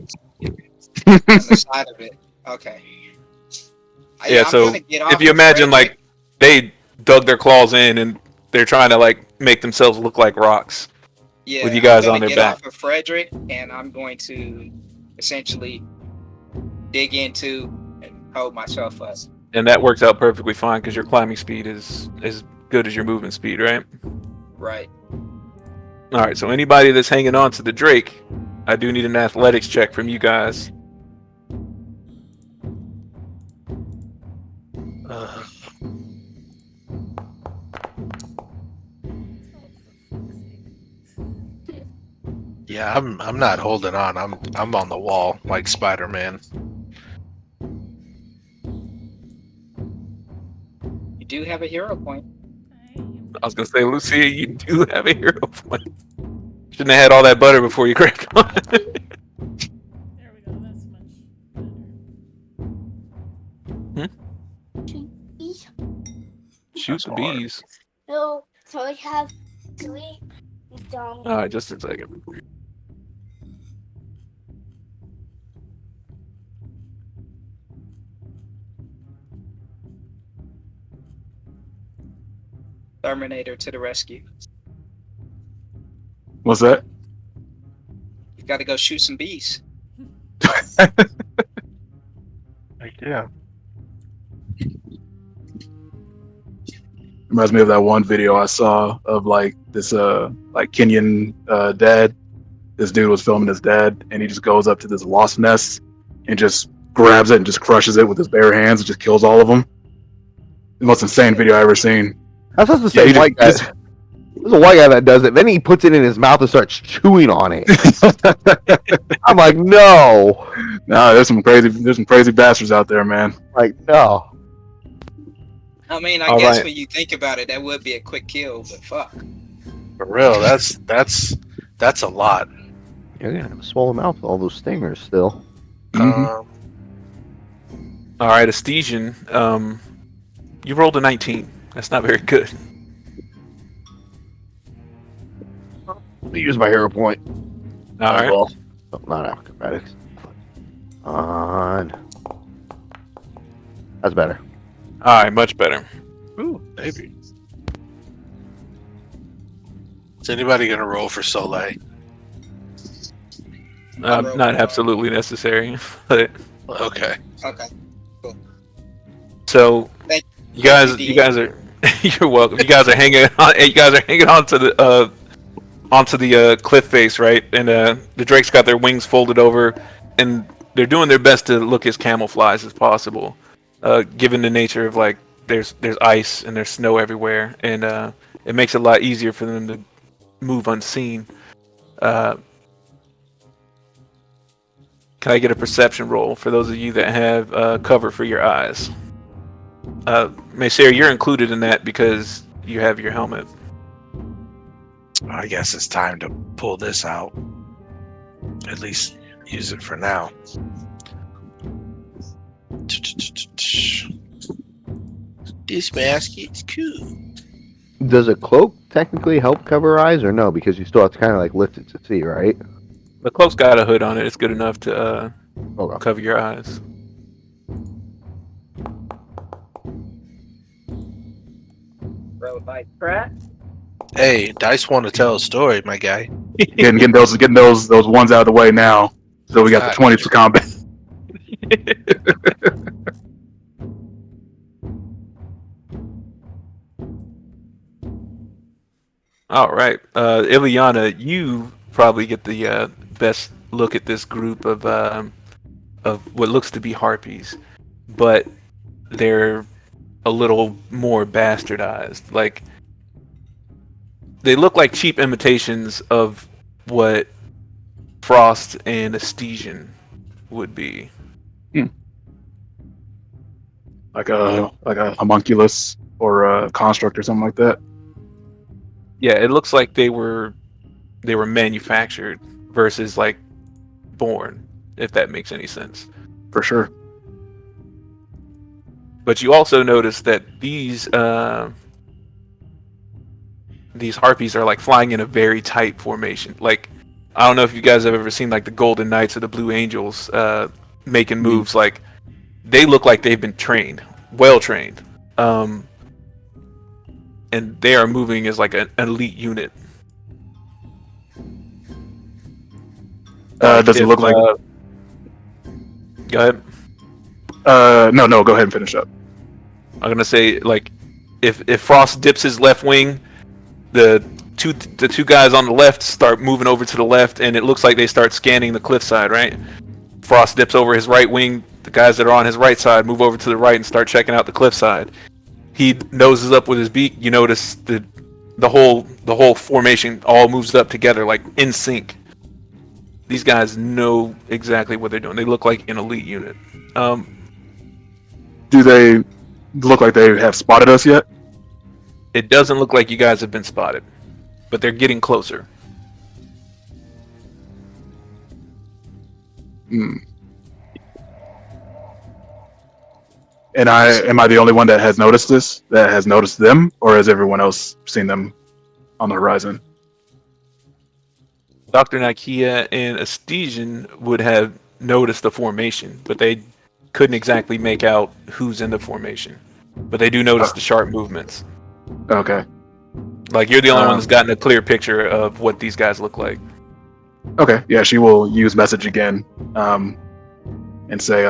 On the side of it. Okay. Yeah, I'm so gonna get off if you of imagine Frederick. like they dug their claws in and they're trying to like make themselves look like rocks Yeah, with you I'm guys gonna on their get back. off of Frederick, and I'm going to essentially dig into and hold myself up. And that works out perfectly fine because your climbing speed is as good as your movement speed, right? Right. All right, so anybody that's hanging on to the Drake, I do need an athletics check from you guys. Uh, yeah, I'm not holding on. I'm on the wall like Spider-Man. You do have a hero point. I am I was gonna say, Lucia, you do have a hero point. Shouldn't have had all that butter before you grabbed on. there we go, that's much better. Bees. Shoot the bees. No, so I have 3 down. All right, just a second. Terminator to the rescue. What's that? You got to go shoot some bees. Yeah. Reminds me of that one video I saw of like this like Kenyan dad. This dude was filming his dad, and he just goes up to this wasp nest and just grabs it and just crushes it with his bare hands and just kills all of them. The most insane video I ever seen. That's just the Yeah, same he white guy. just- There's a white guy that does it. Then he puts it in his mouth and starts chewing on it. I'm like, no. No, there's some crazy bastards out there, man. Like, no. I mean, I All guess right. when you think about it, that would be a quick kill, but fuck. For real, that's a lot. You're gonna have a swollen mouth with all those stingers still. Mhm. All right, Estesian, you rolled a 19. That's not very good. Let me use my hero point. All right. Well, oh, not acrobatics. On. That's better. All right, much better. Ooh, maybe. Is anybody gonna roll for Soleil? Not absolutely necessary, but Okay. Okay. so Thank you guys are you're welcome. You guys are hanging on. You guys are hanging on to the onto the cliff face, right? And the Drake's got their wings folded over, and they're doing their best to look as camouflaged as possible, given the nature of like there's ice and there's snow everywhere, and it makes it a lot easier for them to move unseen. Can I get a perception roll for those of you that have cover for your eyes? Messier, you're included in that because you have your helmet. I guess it's time to pull this out. At least use it for now. This mask is cool. Does a cloak technically help cover eyes or no? Because you still have to kind of like lift it to see, right? The cloak's got a hood on it. It's good enough to Okay. cover your eyes. Road like crap. Hey, Dice want to tell a story, my guy. Getting those ones out of the way now. So we got the 20s for combat. All right, Ileana, you probably get the best look at this group of what looks to be harpies, but they're a little more bastardized. Like they look like cheap imitations of what Frost and Estesian would be. Like a homunculus or a construct or something like that. Yeah, it looks like they were manufactured versus like born, if that makes any sense. For sure. But you also notice that these harpies are like flying in a very tight formation. Like I don't know if you guys have ever seen like the Golden Knights or the Blue Angels making moves. Like they look like they've been trained, well trained. And and they are moving as like an elite unit. Like Does it if look like? go ahead. No. Go ahead and finish up. I'm gonna say like if Frost dips his left wing, the two guys on the left start moving over to the left, and it looks like they start scanning the cliffside. Right. Frost dips over his right wing. The guys that are on his right side move over to the right and start checking out the cliffside. He noses up with his beak. You notice the whole formation all moves up together like in sync. These guys know exactly what they're doing. They look like an elite unit. Do they look like they have spotted us yet? It doesn't look like you guys have been spotted, but they're getting closer. Hmm. And am I the only one that has noticed this? That has noticed them, or has everyone else seen them on the horizon? Dr. Nakia and Estesian would have noticed the formation, but they couldn't exactly make out who's in the formation. But they do notice the sharp movements. Okay. Like you're the only one that's gotten a clear picture of what these guys look like. Okay. Yeah, she will use message again, and say,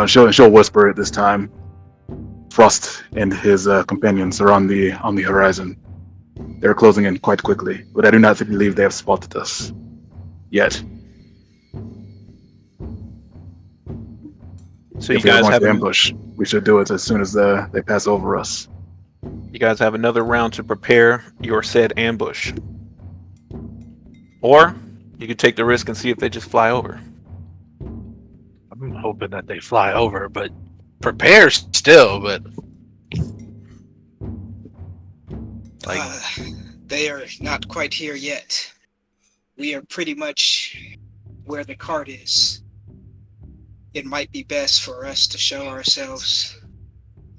she'll whisper it this time. Frost and his companions are on the horizon. They're closing in quite quickly, but I do not believe they have spotted us yet. So if you we are guys going have to ambush, we should do it as soon as they pass over us. you guys have another round to prepare your said ambush, or you could take the risk and see if they just fly over. I'm hoping that they fly over, but prepare still. But like, they are not quite here yet. We are pretty much where the cart is. It might be best for us to show ourselves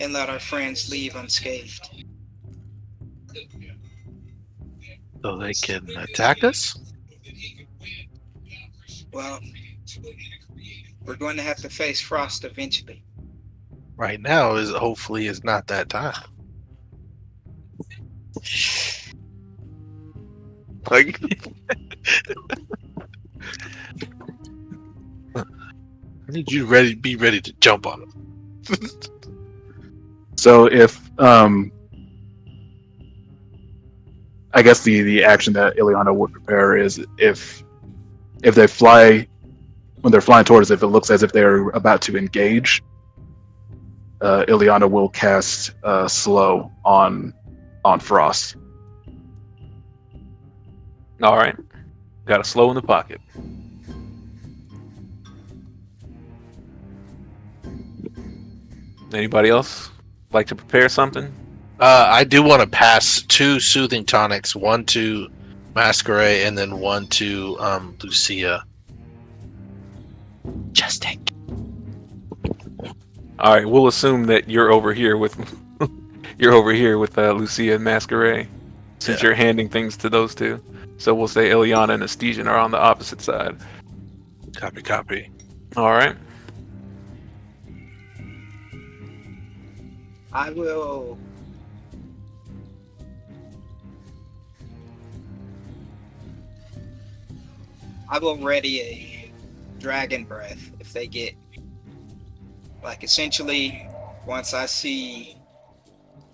and let our friends leave unscathed. so they can attack us. Well, we're going to have to face Frost eventually. Right now is hopefully is not that time. Like, I need you be ready to jump on them. So if I guess the action that Ileana would prepare is if they fly, when they're flying towards us, if it looks as if they're about to engage, Ileana will cast slow on Frost. All right, got a slow in the pocket. Anybody else like to prepare something? I do want to pass 2 soothing tonics, one to Masquerade and then one to Lucia. Just take. All right, we'll assume that you're over here with Lucia and Masquerade, since you're handing things to those two. So we'll say Ileana and Estesian are on the opposite side. Copy. All right. I will ready a dragon breath if they get, like, essentially once I see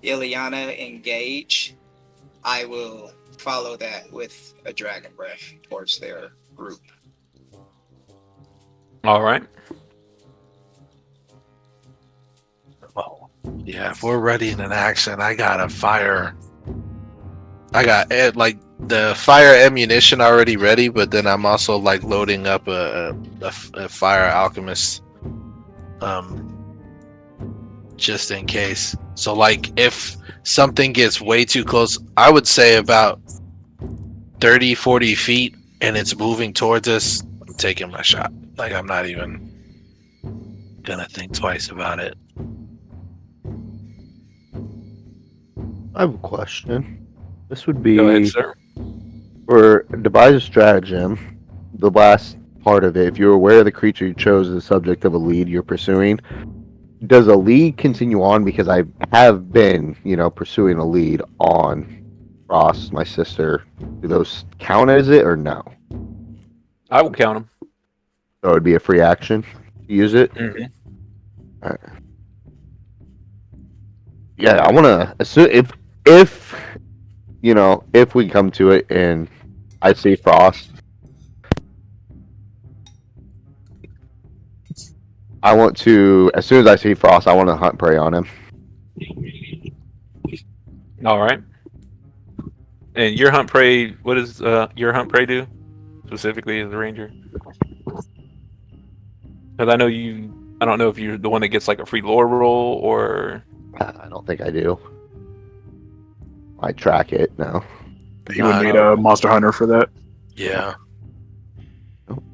Ileana engage, I will follow that with a dragon breath towards their group. All right. Well, yeah, if we're ready in an action, I got the fire ammunition already ready, but then I'm also like loading up a fire alchemist, just in case. So like if something gets way too close, I would say about 30-40 feet and it's moving towards us, I'm taking my shot. Like I'm not even gonna think twice about it. I have a question. This would be Go ahead, sir. for devise a stratagem. The last part of it, if you're aware of the creature you chose as the subject of a lead you're pursuing, does a lead continue on? Because I have been, pursuing a lead on Ross, my sister. Do those count as it or no? I will count them. So it would be a free action to use it. Mm-hmm. Alright. Yeah, I want to assume if if we come to it and I see Frost, I want to, as soon as I see Frost, I want to hunt prey on him. All right. And your hunt prey, what does your hunt prey do specifically as a ranger? Because I don't know if you're the one that gets like a free lore roll or. I don't think I do. I track it now. You would need a monster hunter for that. Yeah.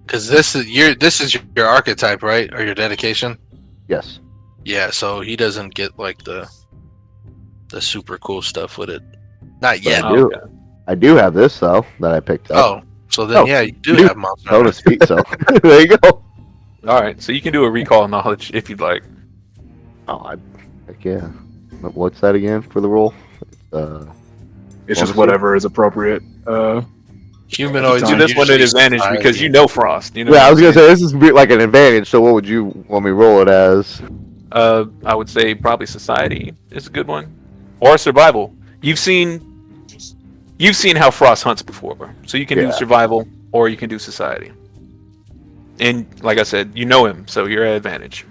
Because this is your archetype, right? Or your dedication? Yes. Yeah, so he doesn't get like the super cool stuff with it. Not yet. I do. Okay. I do have this though that I picked up. Oh, so then yeah, you do have monster So to hunter. speak. So there you go. All right, so you can do a recall knowledge if you'd like. Oh, heck yeah. What's that again for the roll? It's just whatever is appropriate. Humanoids Do are this one at usually advantage because society. you know Frost. You know. Yeah, I what was I'm gonna say this is like an advantage. So what would you want me to roll it as? I would say probably society is a good one, or survival. You've seen how Frost hunts before, so you can do Yeah. survival or you can do society. And like I said, you know him, so you're at advantage.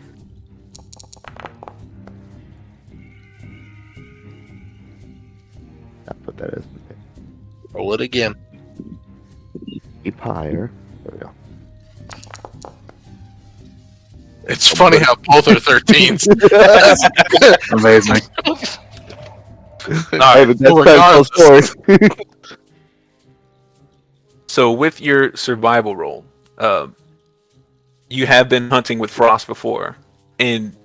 I'll put that as Roll it again. keep higher. There we go. It's funny how both are 13s. Amazing. Hey, but that's regardless. special story. So with your survival roll, you have been hunting with Frost before, and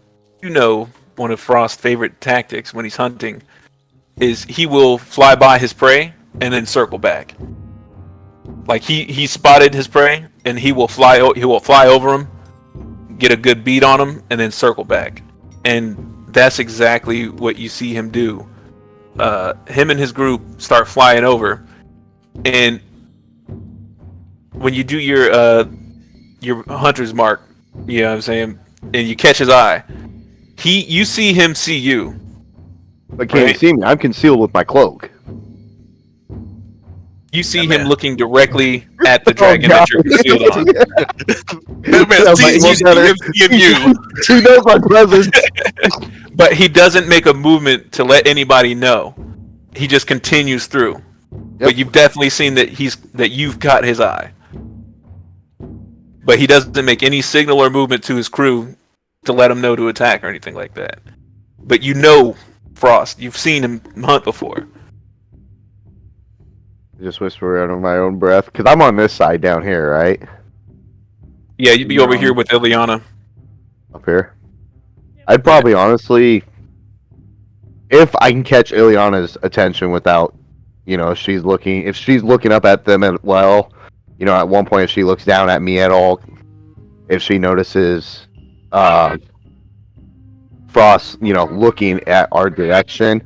you know one of Frost's favorite tactics when he's hunting is he will fly by his prey and then circle back. Like he spotted his prey and he will fly over him, get a good beat on him, and then circle back. And that's exactly what you see him do. Him and his group start flying over, and when you do your hunter's mark, you know what I'm saying, and you catch his eye, you see him see you. But can't Right. you see me? I'm concealed with my cloak. You see Yeah, him man. looking directly at the dragon that you're concealed on. That man That sees might you, look better. sees you. He knows my presence. But he doesn't make a movement to let anybody know. He just continues through. But you've definitely seen that you've got his eye. But he doesn't make any signal or movement to his crew to let him know to attack or anything like that. But you know Frost. You've seen him hunt before. Just whisper under my own breath, because I'm on this side down here, right? Yeah, you'd be over here with Ileana. Up here. I'd probably honestly, if I can catch Ileana's attention without, if she's looking up at them at at one point if she looks down at me at all, if she notices Frost, looking at our direction,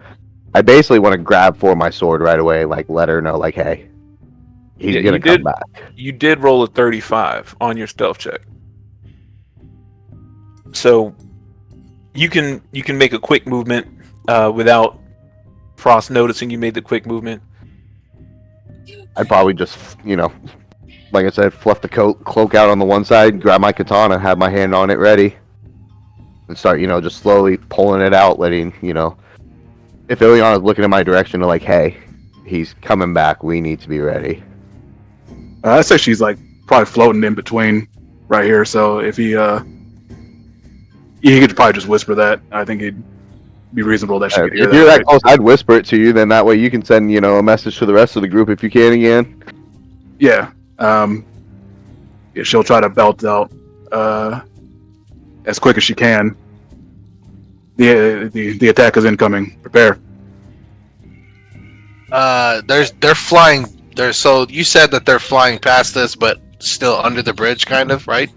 I basically want to grab for my sword right away, like let her know, like, hey, he's Yeah, gonna you come did- back. You did roll a 35 on your stealth check. So you can make a quick movement without Frost noticing you made the quick movement. I'd probably just, like I said, fluff the cloak out on the one side, grab my katana, have my hand on it ready, and start, just slowly pulling it out, letting, if Ileana's looking in my direction, like, hey, he's coming back, we need to be ready. I'd say she's like probably floating in between right here. So if he could probably just whisper that. I think it'd be reasonable that she could hear If that. you're that right? close, I'd whisper it to you, then that way you can send, a message to the rest of the group if you can again. Yeah. She'll try to belt out as quick as she can. The attack is incoming. Prepare. They're flying. So you said that they're flying past us, but still under the bridge, kind of, right?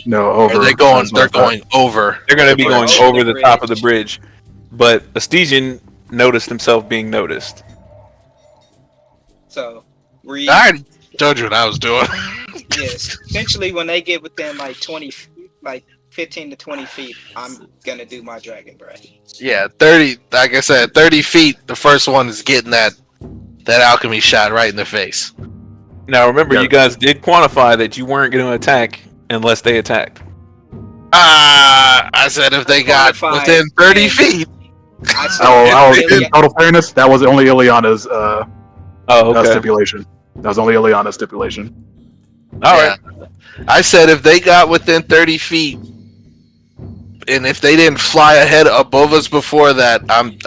No, Or over. are they going? That's what They're I thought. going over. They're going to the be going bridge. Over over the the top of the bridge. bridge, but Astesian noticed himself being noticed. So I we already told you what I was doing. yes, essentially when they get within like 20, like 15 to 20 feet, I'm gonna do my dragon breath. Yeah, 30. Like I said, 30 feet. The first one is getting that alchemy shot right in the face. Now, remember, Yeah. you guys did quantify that you weren't going to attack unless they attacked. I said if they got Quantified, within 30 and feet. I said I was in Ilya. total fairness. That was only Ileana's Oh, okay. stipulation. That was only Ileana's stipulation. All Yeah, right. I said if they got within 30 feet, and if they didn't fly ahead above us before that, I'm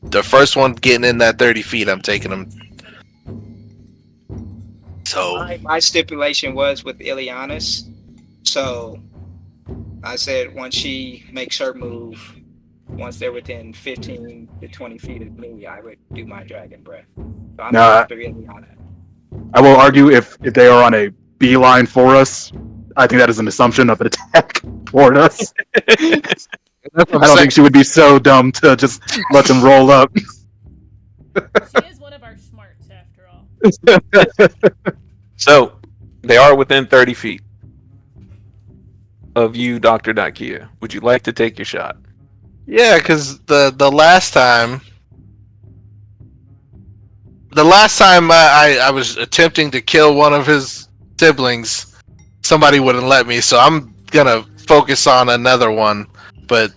the first one getting in that 30 feet. I'm taking them. So My stipulation was with Ileana's, so I said once she makes her move, once they're within 15 to 20 feet of me, I would do my dragon breath. So I'm Now, after Ileana. I will argue if they are on a beeline for us, I think that is an assumption of an attack toward us. that's what I I'm don't saying. think she would be so dumb to just let them roll up. She is one of our smarts, after all. So, they are within 30 feet of you, Dr. Dakia. Would you like to take your shot? Yeah, because the last time I was attempting to kill one of his siblings, somebody wouldn't let me. So I'm gonna focus on another one, but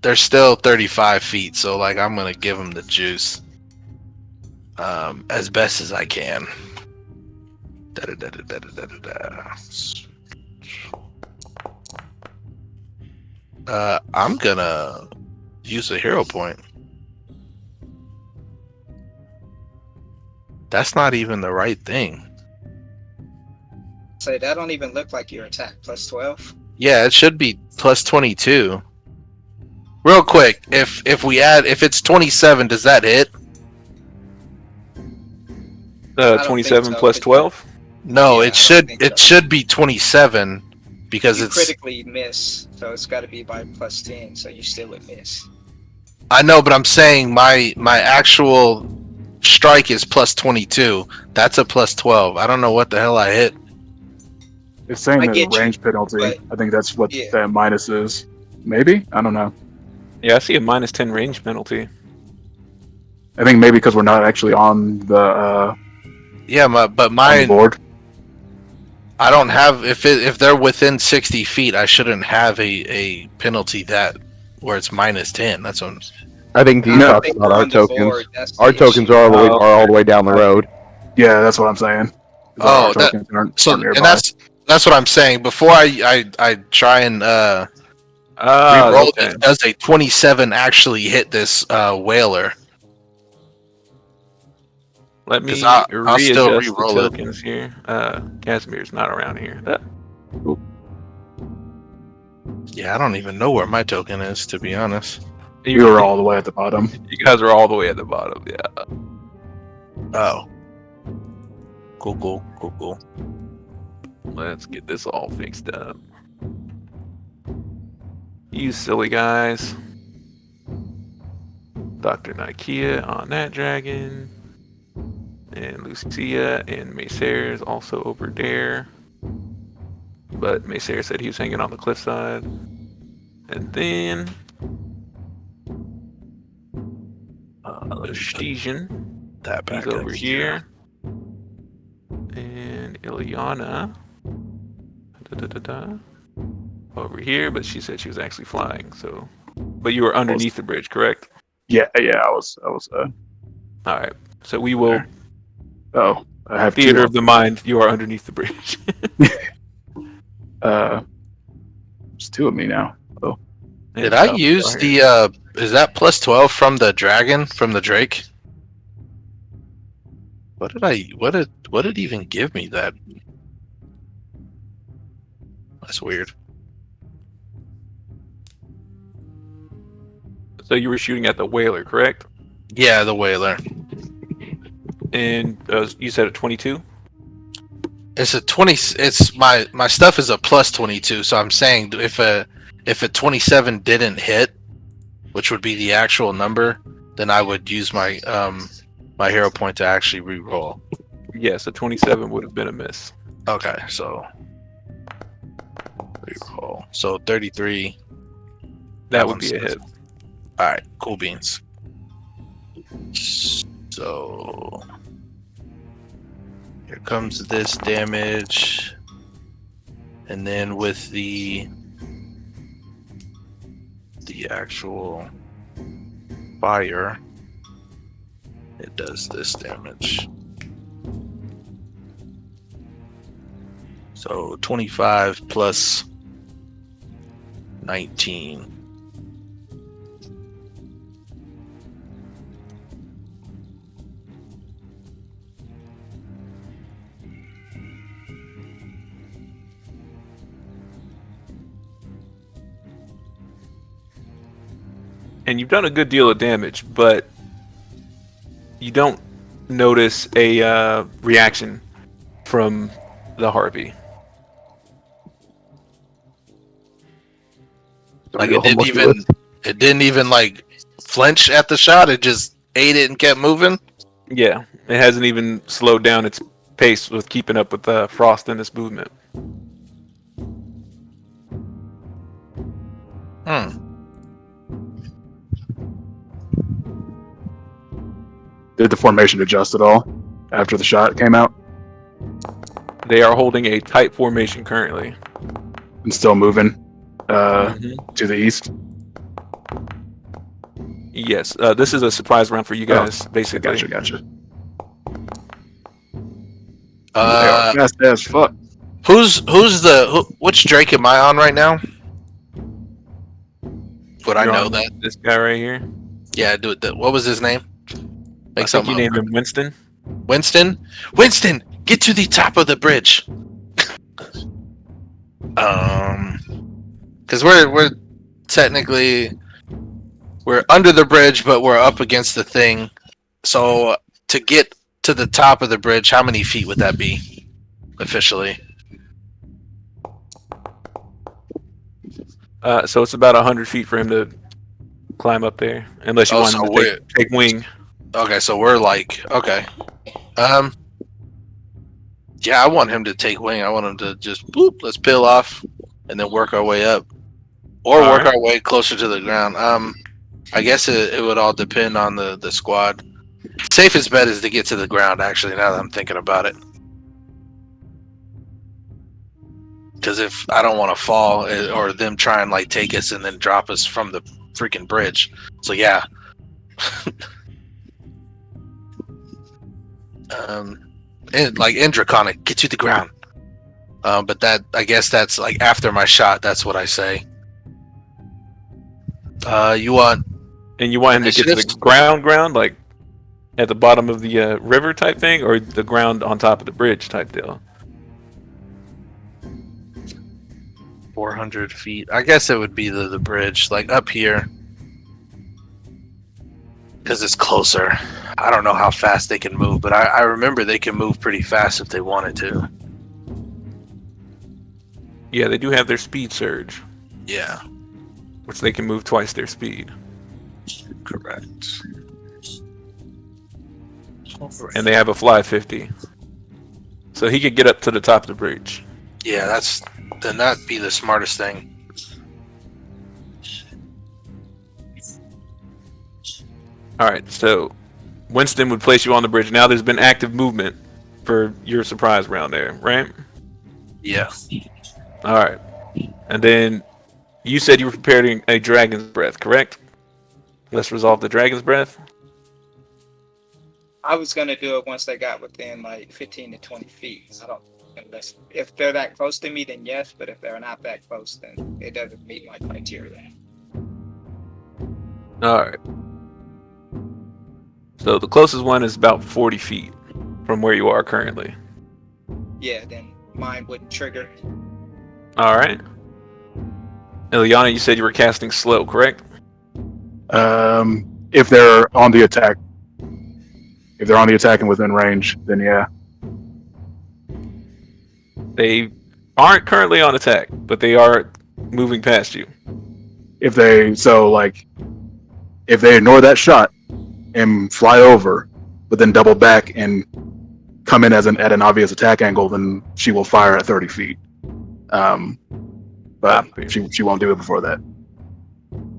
they're still 35 feet. So like I'm gonna give them the juice, as best as I can. I'm gonna use a hero point. That's not even the right thing. So that don't even look like your attack plus 12. Yeah, it should be plus 22. Real quick, if it's 27, does that hit? I don't think 27 so, plus 'cause you- 12? No, Yeah, it I don't should think it so. should be 27 because You it's critically miss, so it's got to be by plus 10, so you still would miss. I know, but I'm saying my actual strike is plus 22. That's a plus 12. I don't know what the hell I hit. It's saying I there's a get you, range penalty. but I think that's what yeah, that minus is. Maybe? I don't know. Yeah, I see a minus 10 range penalty. I think maybe because we're not actually on the Yeah, but on the mine board. I don't have if they're within 60 feet, I shouldn't have a penalty that where it's minus 10. That's what I'm, I think D I don't No. talks think about we're our on the board. tokens. That's Our the tokens issue. are Oh, all the way down the road. Yeah, that's what I'm saying. 'Cause our Oh, that tokens so aren't and nearby. that's what I'm saying. Before I try and re-roll okay. this, does a 27 actually hit this whaler? Let Because me I'll still readjust the re-roll it. tokens here. Casimir's not around here. Yeah, I don't even know where my token is, to be honest. We were all the way at the bottom. You guys are all the way at the bottom. Yeah. Oh. Cool. Let's get this all fixed up. You silly guys. Dr. Nikea on that dragon. And Lucia and Maysair is also over there. But Maysair said he was hanging on the cliffside. And then Stesian, That he's back over up. here. And Ilyana over here, but she said she was actually flying, so but you were underneath the bridge, correct? Yeah, I was Alright. So we will oh, I have theater two. of the mind, you are underneath the bridge. There's two of me now. Oh, And Did I Falcons use are here. the is that plus 12 from the dragon, from the Drake? What did it even give me that? That's weird. So you were shooting at the whaler, correct? Yeah, the whaler. And you said at 22? It's a 20. It's my stuff is a plus 22. So I'm saying if a 27 didn't hit, which would be the actual number, then I would use my hero point to actually re-roll. Yes, a 27 would have been a miss. Okay, so re-roll. So 33. That would one's be a hit. All right, cool beans. So here comes this damage, and then with the actual fire, it does this damage. So 25 plus 19. And you've done a good deal of damage, but you don't notice a reaction from the harpy. Like You almost do it. it didn't even like flinch at the shot. It just ate it and kept moving. Yeah, it hasn't even slowed down its pace with keeping up with Frost in this movement. Hmm. Did the formation adjust at all after the shot came out? They are holding a tight formation currently. And still moving Mhm. to the east? Yes, this is a surprise round for you guys, basically. Gotcha. They are fast as fuck. Which Drake am I on right now? Would I You're know on that? this guy right here. Yeah, do it. What was his name? I Make think you something named up. him Winston. Winston. Winston, get to the top of the bridge. Because we're technically we're under the bridge, but we're up against the thing. So to get to the top of the bridge, how many feet would that be officially? So it's about 100 feet for him to climb up there, unless you Oh, want him so to we're take wing. okay. So we're like okay. Um. Yeah, I want him to take wing. I want him to just boop. Let's peel off, and then work our way up, or All work right. our way closer to the ground. I guess it would all depend on the squad. Safest bet is to get to the ground. Actually, now that I'm thinking about it, because if I don't want to fall or them try and like take us and then drop us from the freaking bridge. So yeah. And like in Draconic, get to the ground. But that I guess that's like after my shot. That's what I say. You want And you want him to get to the initiatives? ground, like at the bottom of the river type thing, or the ground on top of the bridge type deal? 400 feet. I guess it would be the bridge, like up here, because it's closer. I don't know how fast they can move, but I remember they can move pretty fast if they wanted to. Yeah, they do have their speed surge, Yeah, which they can move twice their speed, correct. and they have a fly 50, so he could get up to the top of the bridge. Yeah, then that'd be the smartest thing. All right, so Winston would place you on the bridge. Now there's been active movement for your surprise round there, right? Yeah. All right, and then you said you were preparing a dragon's breath, correct? Let's resolve the dragon's breath. I was gonna do it once they got within like 15 to 20 feet. I don't unless if they're that close to me, then yes. But if they're not that close, then it doesn't meet my criteria. All right. So the closest one is about 40 feet from where you are currently. Yeah, then mine wouldn't trigger. All right. Ilyana, you said you were casting slow, correct? If they're on the attack, if they're on the attack and within range, then yeah. They aren't currently on attack, but they are moving past you. If they if they ignore that shot and fly over, but then double back and come in at an obvious attack angle, then she will fire at 30 feet. But Copy. she won't do it before that.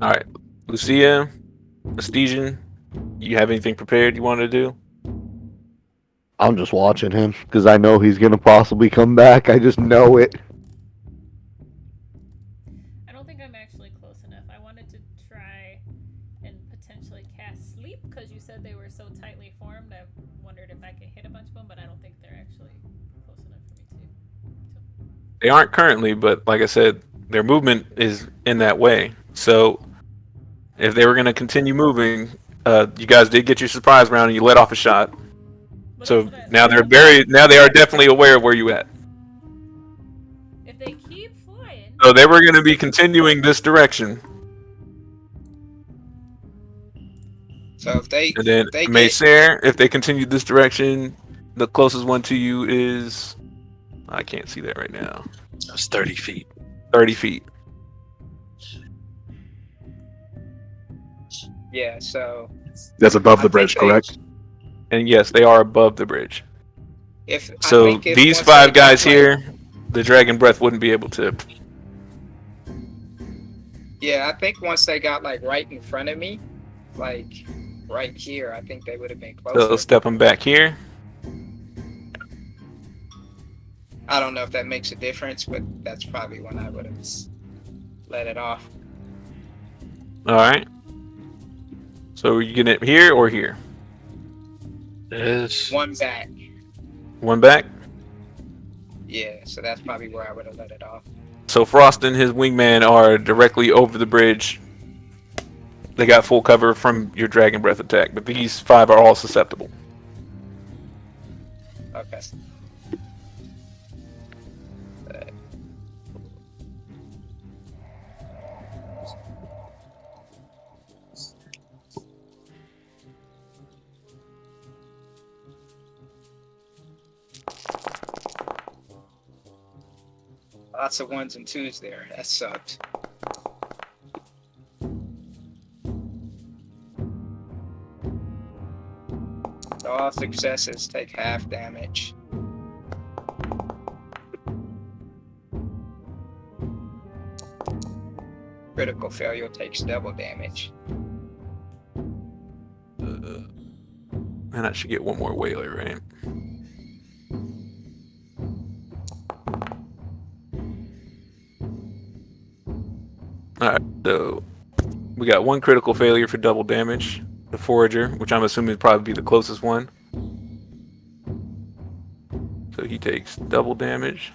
All right, Lucia, Astesian, you have anything prepared you want to do? I'm just watching him because I know he's gonna possibly come back. I just know it. I don't think I'm actually close enough. I wanted to try and potentially cast sleep because you said they were so tightly formed. I wondered if I could hit a bunch of them, but I don't think they're actually close enough for me to. They aren't currently, but like I said, their movement is in that way. So if they were going to continue moving, you guys did get your surprise round and you let off a shot. But So that's what now they are definitely aware of where you at. if they keep flying. So they were going to be continuing this direction. So if they And then if they get Maysair, if they continue this direction, the closest one to you is, I can't see that right now, That's 30 feet. 30 feet. yeah, so That's above I the think bridge, they- correct? And yes, they are above the bridge. if I So think if these once they 5 got, guys like- here, the Dragon Breath wouldn't be able to. Yeah, I think once they got like right in front of me, like right here, I think they would have been So closer. step them back here. I don't know if that makes a difference, but that's probably when I would have let it off. All right. So are you getting it here or here? Is One back. One back. Yeah, so that's probably where I would have let it off. So Frost and his wingman are directly over the bridge. They got full cover from your Dragon Breath attack, but these 5 are all susceptible. Okay. Lots of 1s and 2s there. That sucked. So all successes take half damage. Critical failure takes double damage. And I should get one more whaler, right? Alright, so we got 1 critical failure for double damage. The Forager, which I'm assuming would probably be the closest one. So he takes double damage.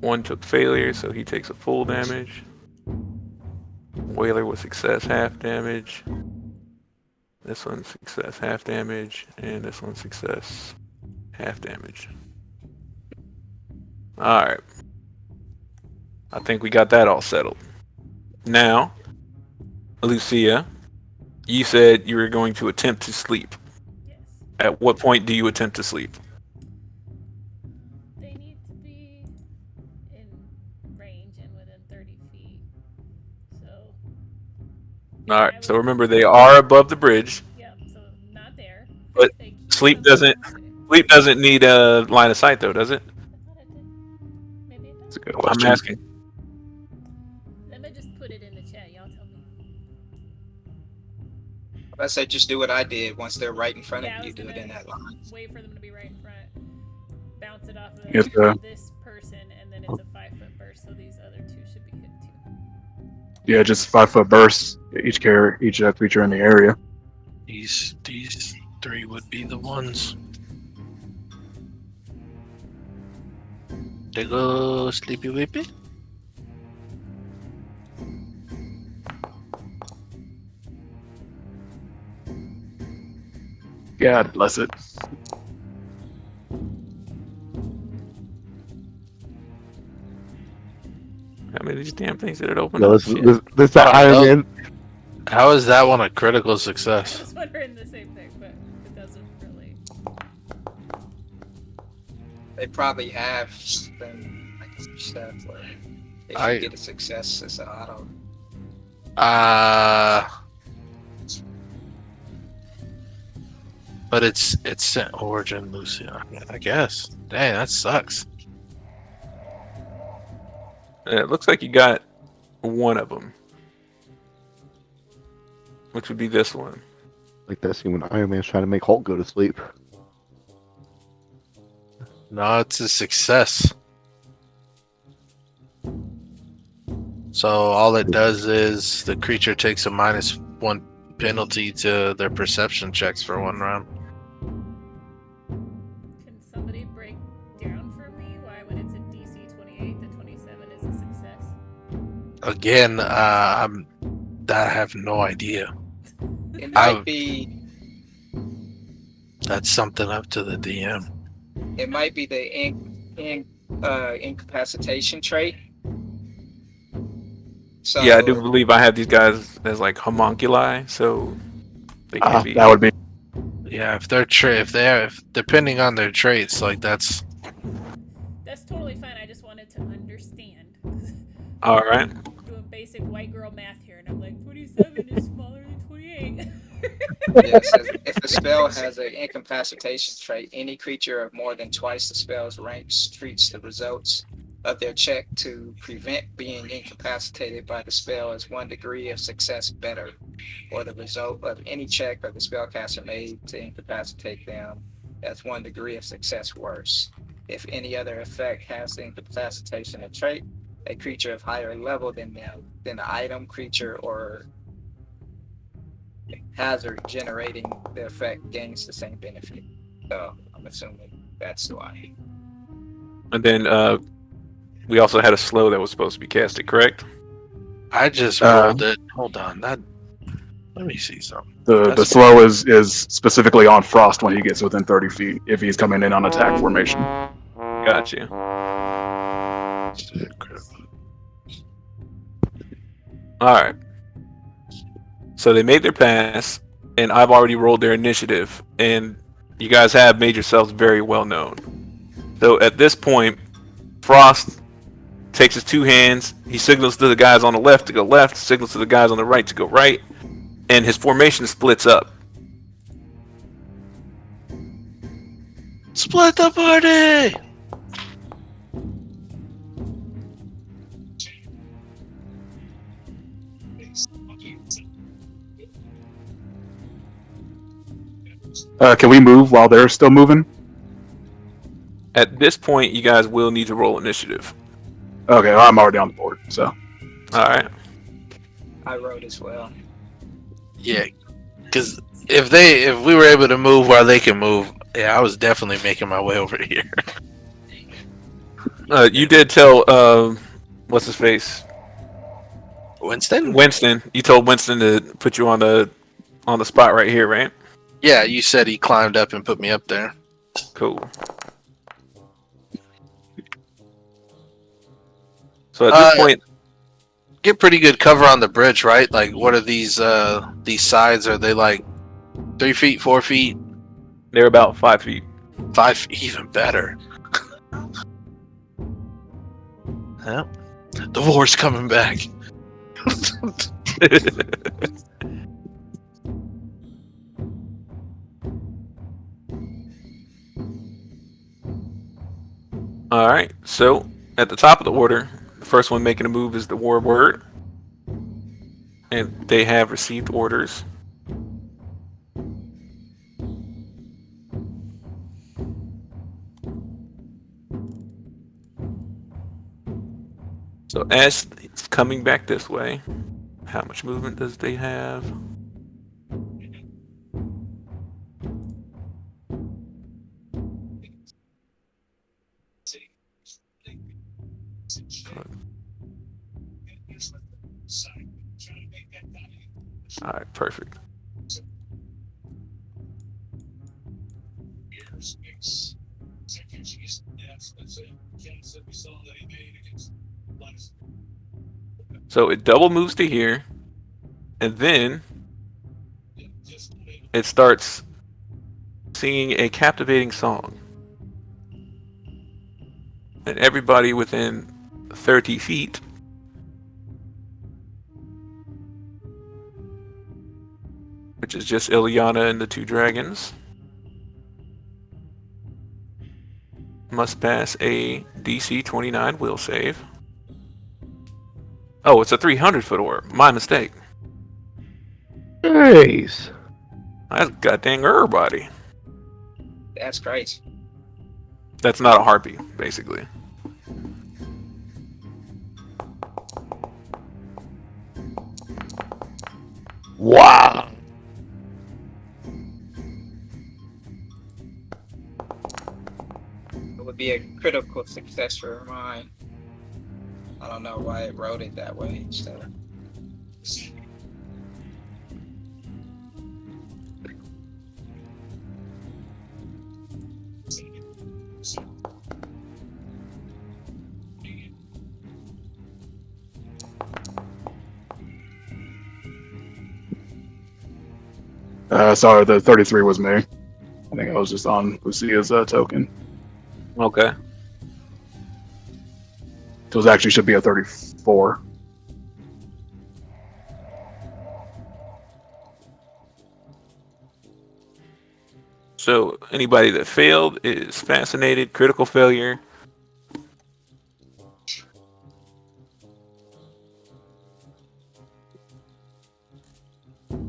One took failure, so he takes a full damage. Whaler with success, half damage. This one's success, half damage. And this one's success, half damage. Alright. I think we got that all settled. Now, Lucia, you said you were going to attempt to sleep. Yes. At what point do you attempt to sleep? They need to be in range and within 30 feet. So. Alright, so remember they are above the bridge. Yep, so not there. But If they keep sleep them- doesn't- Sleep doesn't need a line of sight though, does it? I thought it did. Maybe it That's a does. good I'm question. asking. Let me just put it in the chat. Y'all tell me. I say just do what I did. Once they're right in front Yeah, I of you, was do it gonna in that line. Wait for them to be right in front. Bounce it off of Yes, this person, and then it's a 5-foot burst. So these other 2 should be hit too. Yeah, just 5-foot bursts. Each creature in the area. these 3 would be the ones. They go sleepy whippy. God bless it. How many of these damn things did it open No, up? this Shit. this Iron Man. How is that one a critical I success? was wondering the same thing, but it doesn't really. They probably have something like stuff where if you I get a success, it's an auto. uh but it's sent origin Lucy. I guess. Dang, that sucks. It looks like you got one of them, which would be this one. Like that scene when Iron Man's trying to make Hulk go to sleep. No, it's a success. So all it does is the creature takes a -1 penalty to their perception checks for 1 round. Can somebody break down for me why, when it's a DC 28, the 27 is a success? Again, I have no idea. It might I, be. that's something up to the DM. It might be the incapacitation trait. So Yeah, I do believe I have these guys as like homunculi, so they can be. That would be. Yeah, if depending on their traits, like that's That's totally fine. I just wanted to understand. All right. Doing basic white girl math here, and I'm like, 27 is smaller than 28. yeah, it says if the spell has an incapacitation trait, any creature of more than twice the spell's rank treats the results of their check to prevent being incapacitated by the spell as 1 degree of success better, or the result of any check of the spellcaster made to incapacitate them as 1 degree of success worse. If any other effect has the incapacitation of trait, a creature of higher level than them, then the item, creature, or hazard generating the effect gains the same benefit. So I'm assuming that's why. And then we also had a slow that was supposed to be casted, correct? I just rolled it. Hold on, that. Let me see something. The slow is specifically on Frost when he gets within 30 feet if he's coming in on attack formation. Gotcha. All right. So they made their pass, and I've already rolled their initiative, and you guys have made yourselves very well known. So at this point, Frost takes his 2 hands, he signals to the guys on the left to go left, signals to the guys on the right to go right, and his formation splits up. Split the party! Can we move while they're still moving? At this point, you guys will need to roll initiative. Okay, well, I'm already on the board, so. All right. I wrote as well. Yeah, because if we were able to move while they can move, yeah, I was definitely making my way over here. You did tell what's his face? Winston? Winston. You told Winston to put you on the spot right here, right? Yeah, you said he climbed up and put me up there. Cool. So at this point, Get pretty good cover on the bridge, right? Like, what are these sides? Are they like 3 feet, 4 feet, they're about 5 feet. 5 feet? Even better. Yeah. The war's coming back. All right. So at the top of the order, the first one making a move is the war word, and they have received orders. So as it's coming back this way, how much movement does they have? All right, perfect. So it double moves to here, And then it starts singing a captivating song. And everybody within 30 feet which is just Ilyana and the two dragons, must pass a DC 29 will save. Oh, it's a 300-foot orb. My mistake. Jeez. That's goddamn everybody. That's crazy. That's not a harpy, basically. Wow. It would be a critical success for mine. I don't know why it wrote it that way instead of. Sorry, the 33 was me. I think I was just on Lucia's token. Okay. So it actually should be a 34. So anybody that failed is fascinated, critical failure.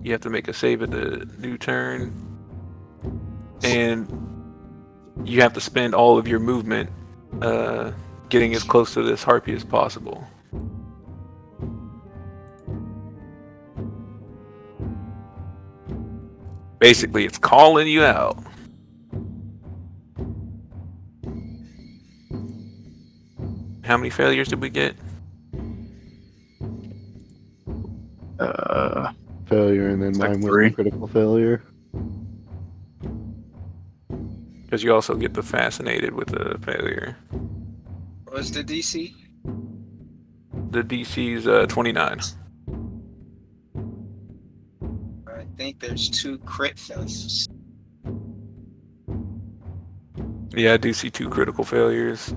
You have to make a save at the new turn. And you have to spend all of your movement getting as close to this harpy as possible. Basically, it's calling you out. How many failures did we get? Failure, and then It's like mine was 3. critical failure. Because you also get the fascinated with the failure. What's the DC? The DC's 29. I think there's 2 crit failures. Yeah, I do see 2 critical failures.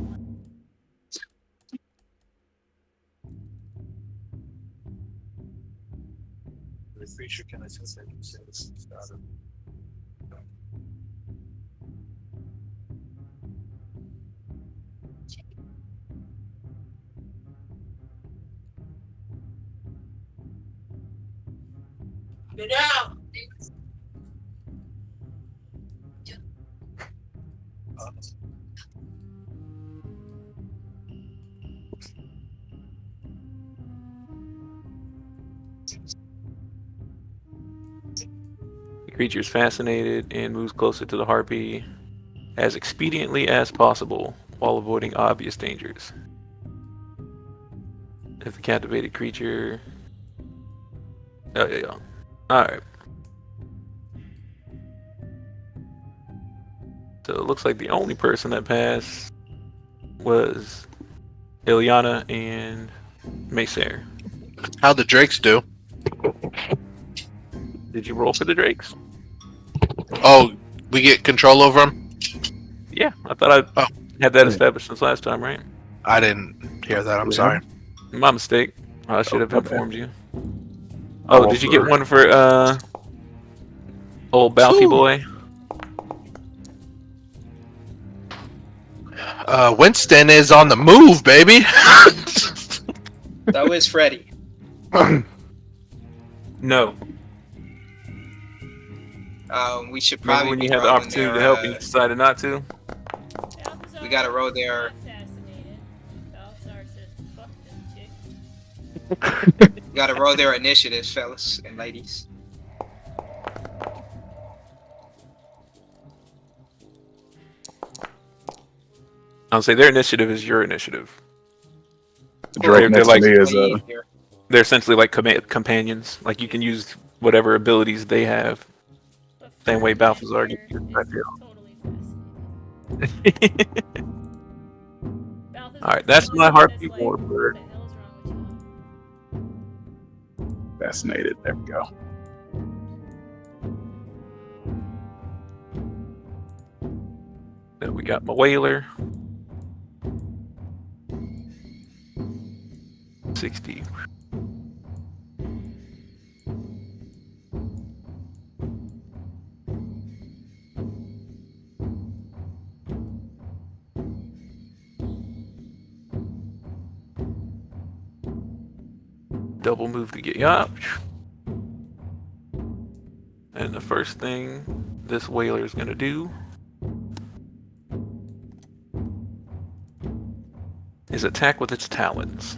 The creature is fascinated and moves closer to the harpy as expediently as possible while avoiding obvious dangers. If the captivated creature... Oh, yeah. Alright. So it looks like the only person that passed was Ilyana and Maysair. How'd the Drakes do? Did you roll for the Drakes? Oh, we get control over them? Yeah, I thought I Oh. had that established since last time, right? I didn't hear that. I'm Yeah. sorry. My mistake. I should have my bad. informed you. I'll Oh, roll did you get for- one for old Balthy Ooh. boy? Winston is on the move, baby. So is Freddy. No. We should Remember probably when be you had the rolling opportunity their, to help and you decided not to? Balthazar We gotta roll was their- assassinated. Balthazar says, "Fuck them chicks." We gotta roll their initiatives, fellas and ladies. I'll say their initiative is your initiative. The drake They're next like- to me is Way easier. They're essentially like companions. Like you can use whatever abilities they have. But Same way Balthazar Freddy gets is right here. totally fascinated. Balthazar Alright, that's is my like, harpy what warbird. the hell is wrong with you? Fascinated. There we go. Then we got my whaler. 60. Double move to get you up. And the first thing this whaler is going to do is attack with its talons.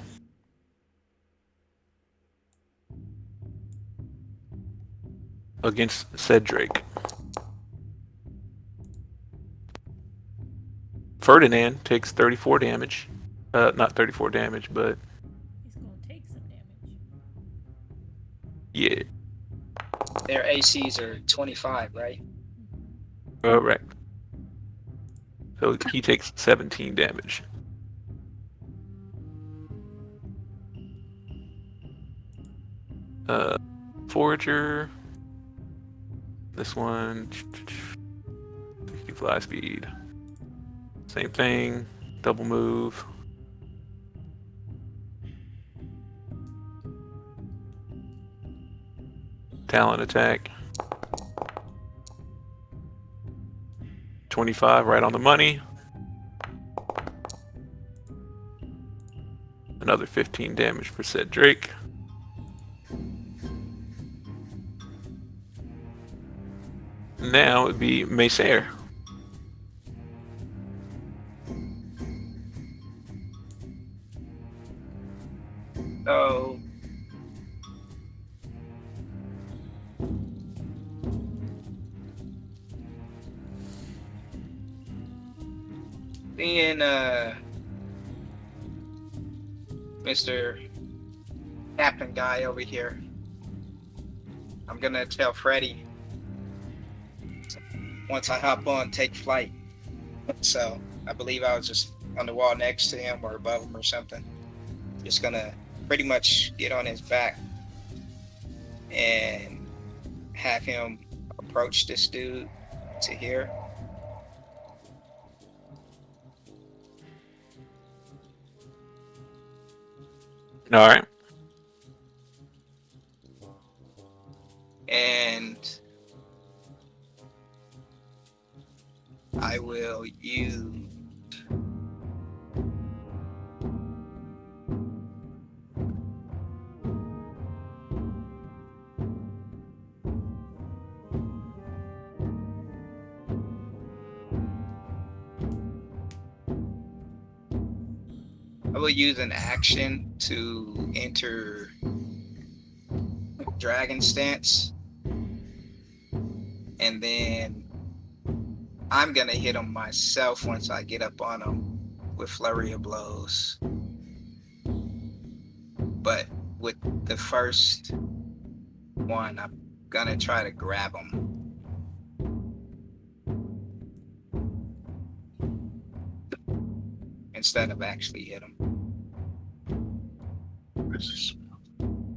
Against said Drake. Ferdinand takes 34 damage. Not 34 damage, but He's gonna take some damage. yeah. Their ACs are 25, right? Correct. So he takes 17 damage. Forager. This one, 60 fly speed. Same thing, double move. Talon attack. 25 right on the money. Another 15 damage for said Drake. Now it'd be Macer. So seeing Mr. Captain guy over here, I'm gonna tell Freddy once I hop on, take flight. So I believe I was just on the wall next to him or above him or something. Just gonna pretty much get on his back and have him approach this dude to here. All right. And I will use an action to enter dragon stance, and then I'm gonna hit him myself once I get up on him with flurry of blows. But with the first one, I'm gonna try to grab him. Instead of actually hit him.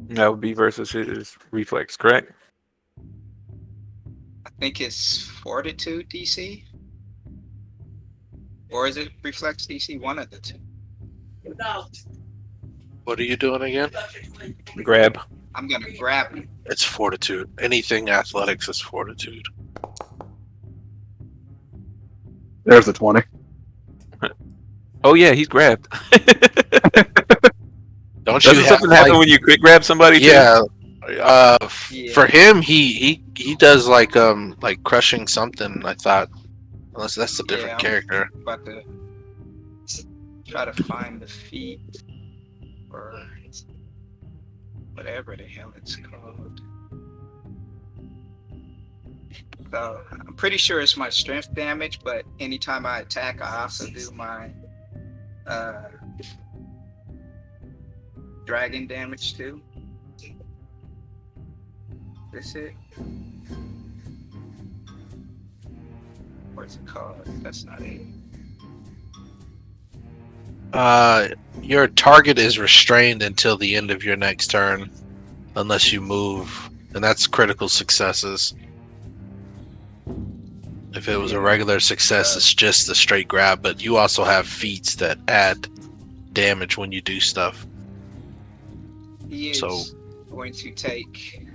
That would be versus his reflex, correct? I think it's fortitude DC. Or is it reflex DC? One of the two. What are you doing again? Grab. I'm gonna grab him. It's fortitude. Anything athletics is fortitude. There's a 20. Oh yeah, he's grabbed. Don't you Doesn't have something happen when you quick grab somebody? Yeah. Yeah. For him, he does like crushing something. I thought, unless that's a different I'm character. about to try to find the feat or whatever the hell it's called. So I'm pretty sure it's my strength damage, but anytime I attack, I also do my dragon damage too. This it? What's it called? That's not it. Your target is restrained until the end of your next turn. unless you move, and that's critical successes. If it was a Yeah. regular success, it's just a straight grab, but you also have feats that add damage when you do stuff. He So is going to take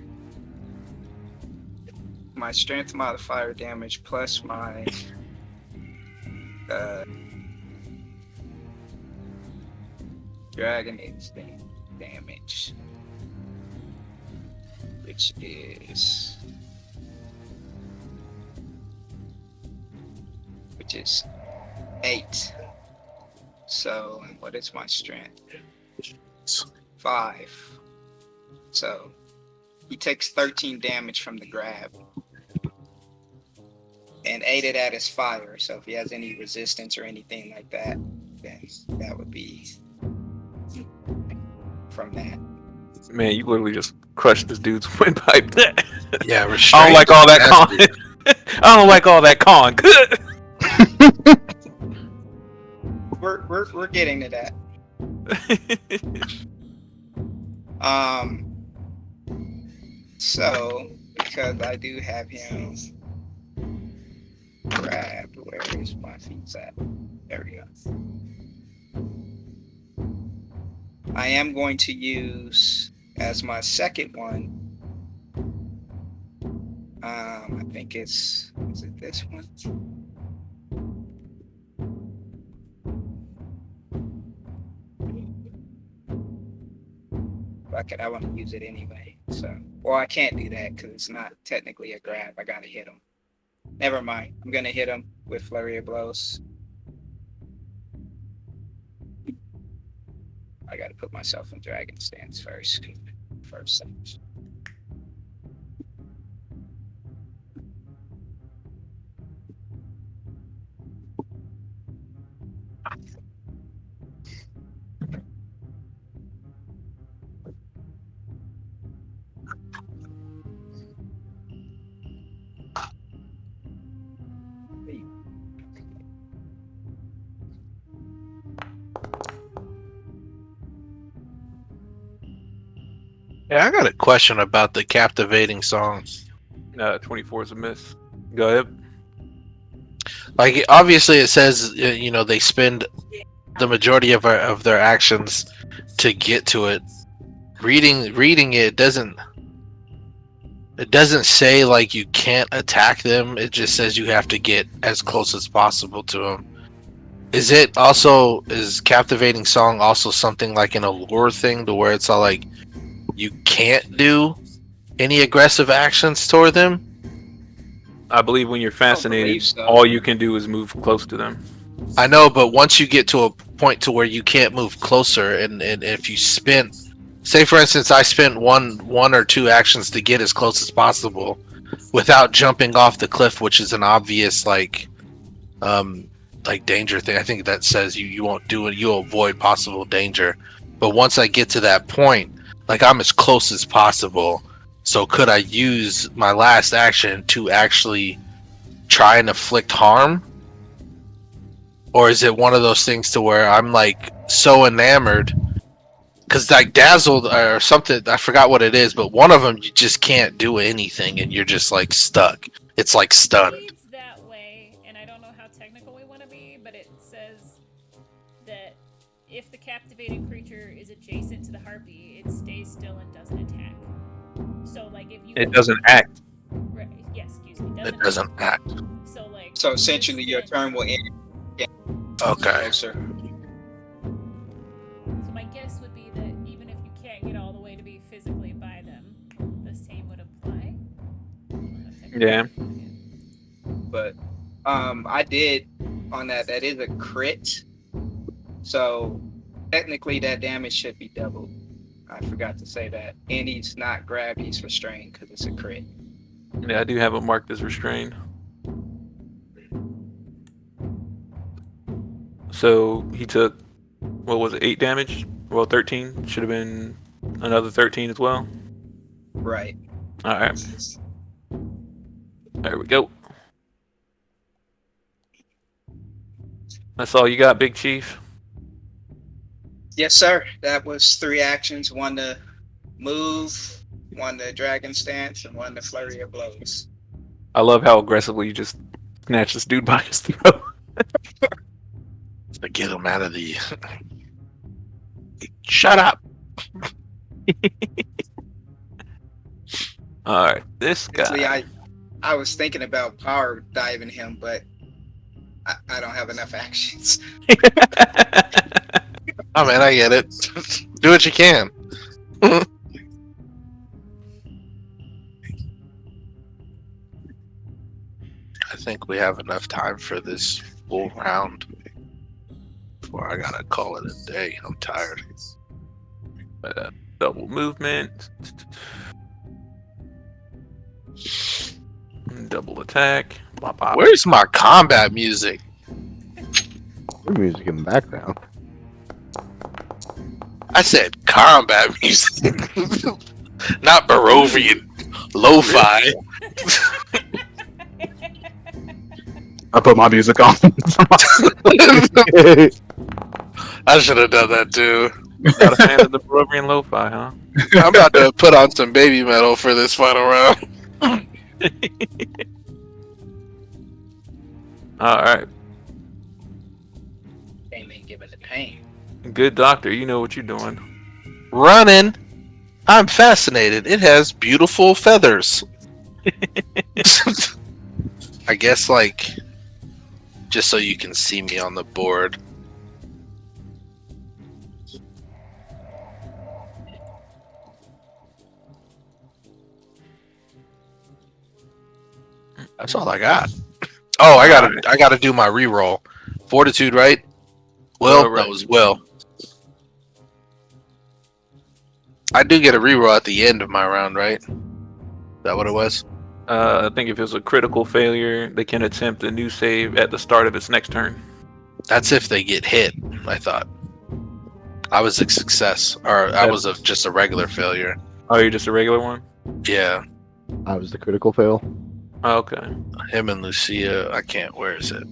my strength modifier damage plus my uh, dragon instinct damage, which is 8. So what is my strength? 5. So he takes 13 damage from the grab. And 8 of that is fire. So if he has any resistance or anything like that, then that would be from that. Man, you literally just crushed this dude's windpipe. yeah, I restraint. don't like all that nasty. con. I don't like all that con. We're getting to that. So because I do have him grabbed, where is my feet at? There we go. I am going to use as my second one. I think is it this one? Fuck it, I want to use it anyway. So, well, I can't do that because it's not technically a grab. I gotta hit him. Never mind. I'm gonna hit him with flurry of blows. I gotta put myself in dragon stance first. First things. Yeah, I got a question about the captivating song. 24 is a miss. Go ahead. Like, obviously, it says they spend the majority of their actions to get to it. Reading it doesn't say like you can't attack them. It just says you have to get as close as possible to them. Is captivating song also something like an allure thing to where it's all like you can't do any aggressive actions toward them? I believe when you're I don't fascinated, believe so. all you can do is move close to them. I know, but once you get to a point to where you can't move closer, and if you spent, say for instance, I spent one or two actions to get as close as possible without jumping off the cliff, which is an obvious like danger thing. I think that says you won't do it, you'll avoid possible danger. But once I get to that point, like I'm as close as possible. So could I use my last action to actually try and inflict harm? Or is it one of those things to where I'm like so enamored because like dazzled or something, I forgot what it is, but one of them you just can't do anything and you're just like stuck. It's like It stunned. reads that way, and I don't know how technical we want to be, but it says that if the captivating creature is adjacent to the harpy, it stays still and doesn't attack. So, like, if you It doesn't act. right, yes, excuse me, It doesn't act. So, like, So essentially, your just turn will end Okay. closer. So my guess would be that even if you can't get all the way to be physically by them, the same would apply. Yeah. But I did on that. That is a crit. So technically, that damage should be doubled. I forgot to say that. And he's not grabbed; he's restrained because it's a crit. Yeah, I do have it marked as restrained. So he took, what was it, 8 damage? Well, 13. Should have been another 13 as well. Right. Alright. There we go. That's all you got, Big Chief? Yes, sir. That was 3 actions. One to move, one the dragon stance, and one the flurry of blows. I love how aggressively you just snatch this dude by his throat. To get him out of the. Shut up. All right, this Honestly, guy. I was thinking about power diving him, but I don't have enough actions. Oh man, I get it. Do what you can. I think we have enough time for this full round before I gotta call it a day. I'm tired. Double movement. Double attack. Bop, bop. Where's my combat music? There's music in the background. I said combat music, not Barovian lo-fi. I put my music on. I should have done that too. Not a fan of the Barovian lo-fi, huh? I'm about to put on some baby metal for this final round. All right, They may give it the pain. good doctor. You know what you're doing. Running. I'm fascinated. It has beautiful feathers. I guess, like, just so you can see me on the board. That's all I got. Oh, I gotta do my reroll. Fortitude, right? Will, Right. that was Will. I do get a reroll at the end of my round, right? Is that what it was? I think if it was a critical failure, they can attempt a new save at the start of its next turn. That's if they get hit, I thought. I was a success, or I was just a regular failure. Oh, you're just a regular one? Yeah, I was the critical fail. Oh, okay. him and Lucia, I can't, where is it?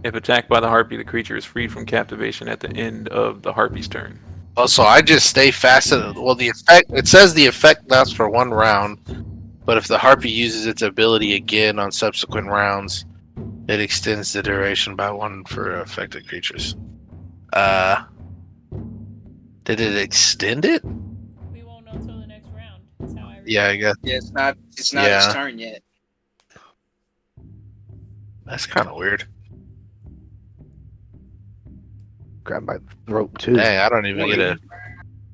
If attacked by the harpy, the creature is freed from captivation at the end of the harpy's turn. Oh, so I just stay fastened. Well, the effect, it says the effect lasts for 1 round, but if the harpy uses its ability again on subsequent rounds, it extends the duration by 1 for affected creatures. Did it extend it? We won't know until the next round. That's how I read Yeah, I it. guess. Yeah, it's not Yeah. his turn yet. That's kind of weird. Grabbed by the throat too. Dang, I don't even get a.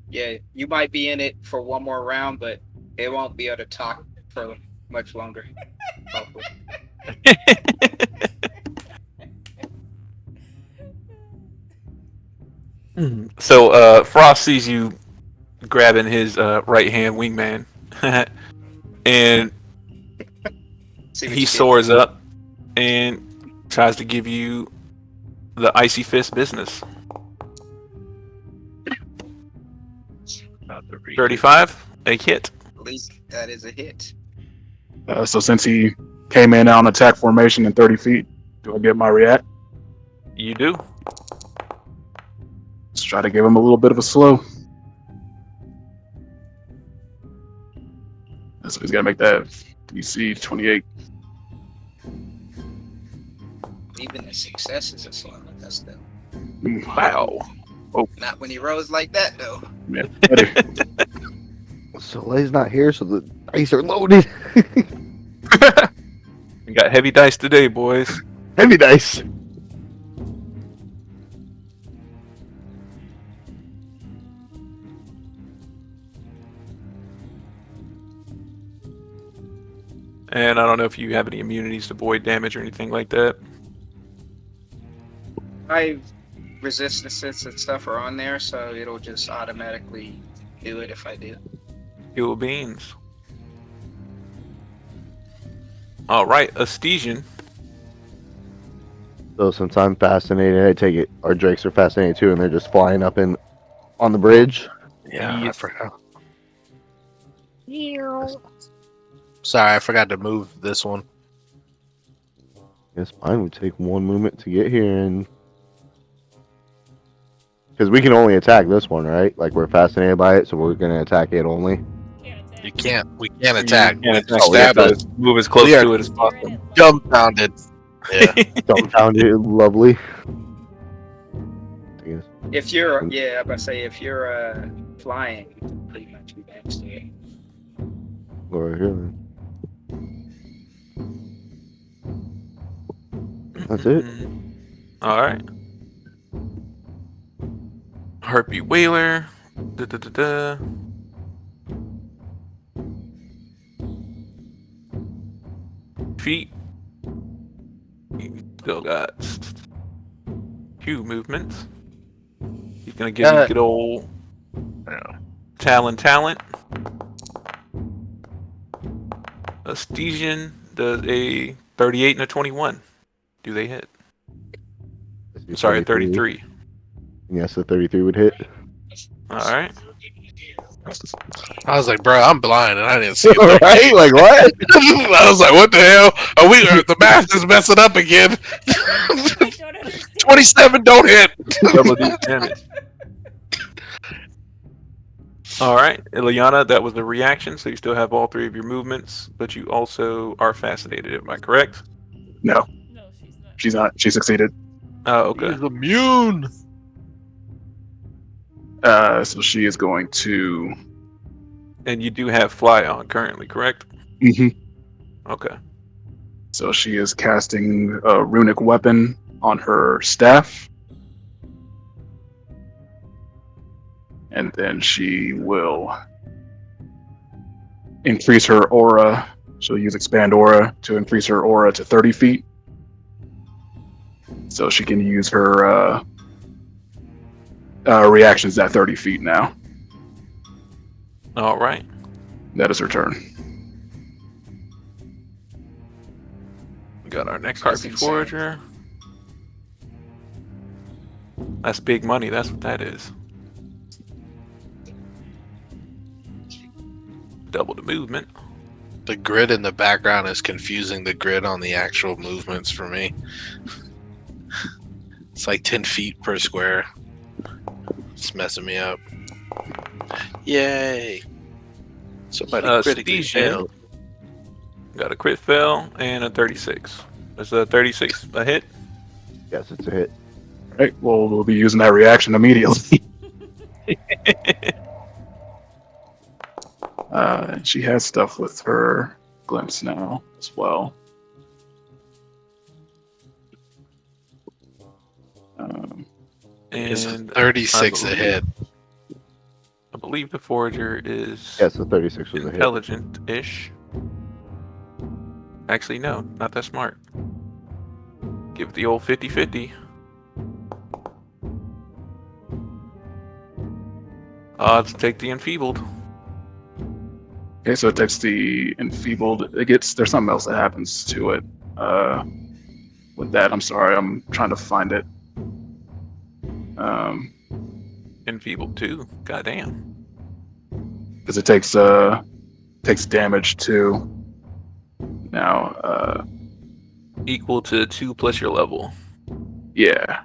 Yeah, you might be in it for one more round, but it won't be able to talk for much longer. Hopefully. So Frost sees you grabbing his right hand wingman, and See what he you soars up and tries to give you the icy fist business. 35, a hit. get. At least that is a hit. So since he came in on attack formation in 30 feet, do I get my react? You do. Let's try to give him a little bit of a slow. So he's gonna make that DC 28. Even a success is a slow. That's the Wow. not when he rolls like that though. Yeah, buddy. Soleil's not here, so the dice are loaded. We got heavy dice today, boys. Heavy dice. And I don't know if you have any immunities to void damage or anything like that. My resistances and stuff are on there, so it'll just automatically do it if I do. Cool beans. All right, Astesian. So since I'm fascinated, I take it our drakes are fascinated too, and they're just flying up and on the bridge. Yeah, I Yes. forgot. Sorry, I forgot to move this one. Guess mine would take 1 movement to get here, and Because we can only attack this one, right? Like we're fascinated by it, so we're gonna attack it only. Can't attack. You can't. We can't You attack. can't attack. Oh, You have Established. to move as close We are to it as Stare at possible. it like- Dumbfounded. Yeah. Dumbfounded, lovely. If you're, yeah, I'm about to say if you're flying, you can pretty much be back to it. Go right here, then. That's it. All right. Harpy Whaler. Da, da, da, da. Feet. You still got few movements. He's gonna give you good old talent. Astesian does a 38 and a 21. Do they hit? Sorry, 33. Yes, the 33 would hit. All right. I was like, bro, I'm blind and I didn't see it. Right? Like what? I was like, what the hell? The math is messing up again. I don't understand. 27 don't hit. Double D damage. All right, Ileana, that was the reaction, so you still have all three of your movements, but you also are fascinated. Am I correct? No, No, she's not. she's not. She succeeded. Oh, okay. He's immune. So she is going to. And you do have fly on currently, correct? Mhm. Okay. So she is casting a runic weapon on her staff. And then she will increase her aura. She'll use expand aura to increase her aura to 30 feet. So she can use her reactions at 30 feet now. All right. That is her turn. We got our next That's Harpy insane. Forager. That's big money. That's what that is. Double the movement. The grid in the background is confusing the grid on the actual movements for me. It's like 10 feet per square. It's messing me up. Yay! Somebody critically Stesian failed. got a crit fail and a 36. Is a 36 a hit? Yes, it's a hit. Right. Well, we'll be using that reaction immediately. She has stuff with her glimpse now as well. Is And 36 a hit? I believe the Forager is Yes, the 36 was a hit. intelligent-ish. Actually, no, not that smart. Give it the old 50-50. Odds take the enfeebled. Okay, so it takes the enfeebled. There's something else that happens to it. With that, I'm sorry, I'm trying to find it. Enfeebled too. Goddamn. Because it takes damage too. Now, Equal to 2 plus your level. yeah.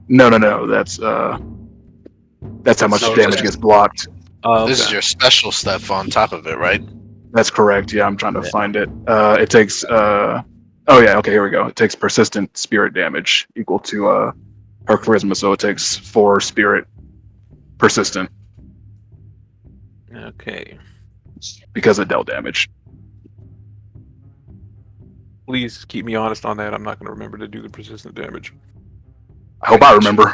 No. That's how much So damage just- gets blocked. Oh, This is okay. your special stuff on top of it, right? That's correct. Yeah, I'm trying to Yeah. find it. It takes. Oh yeah. Okay, here we go. It takes persistent spirit damage equal to her charisma, so it takes 4 spirit persistent Okay. because it dealt damage. Please keep me honest on that. I'm not going to remember to do the persistent damage. I hope I remember.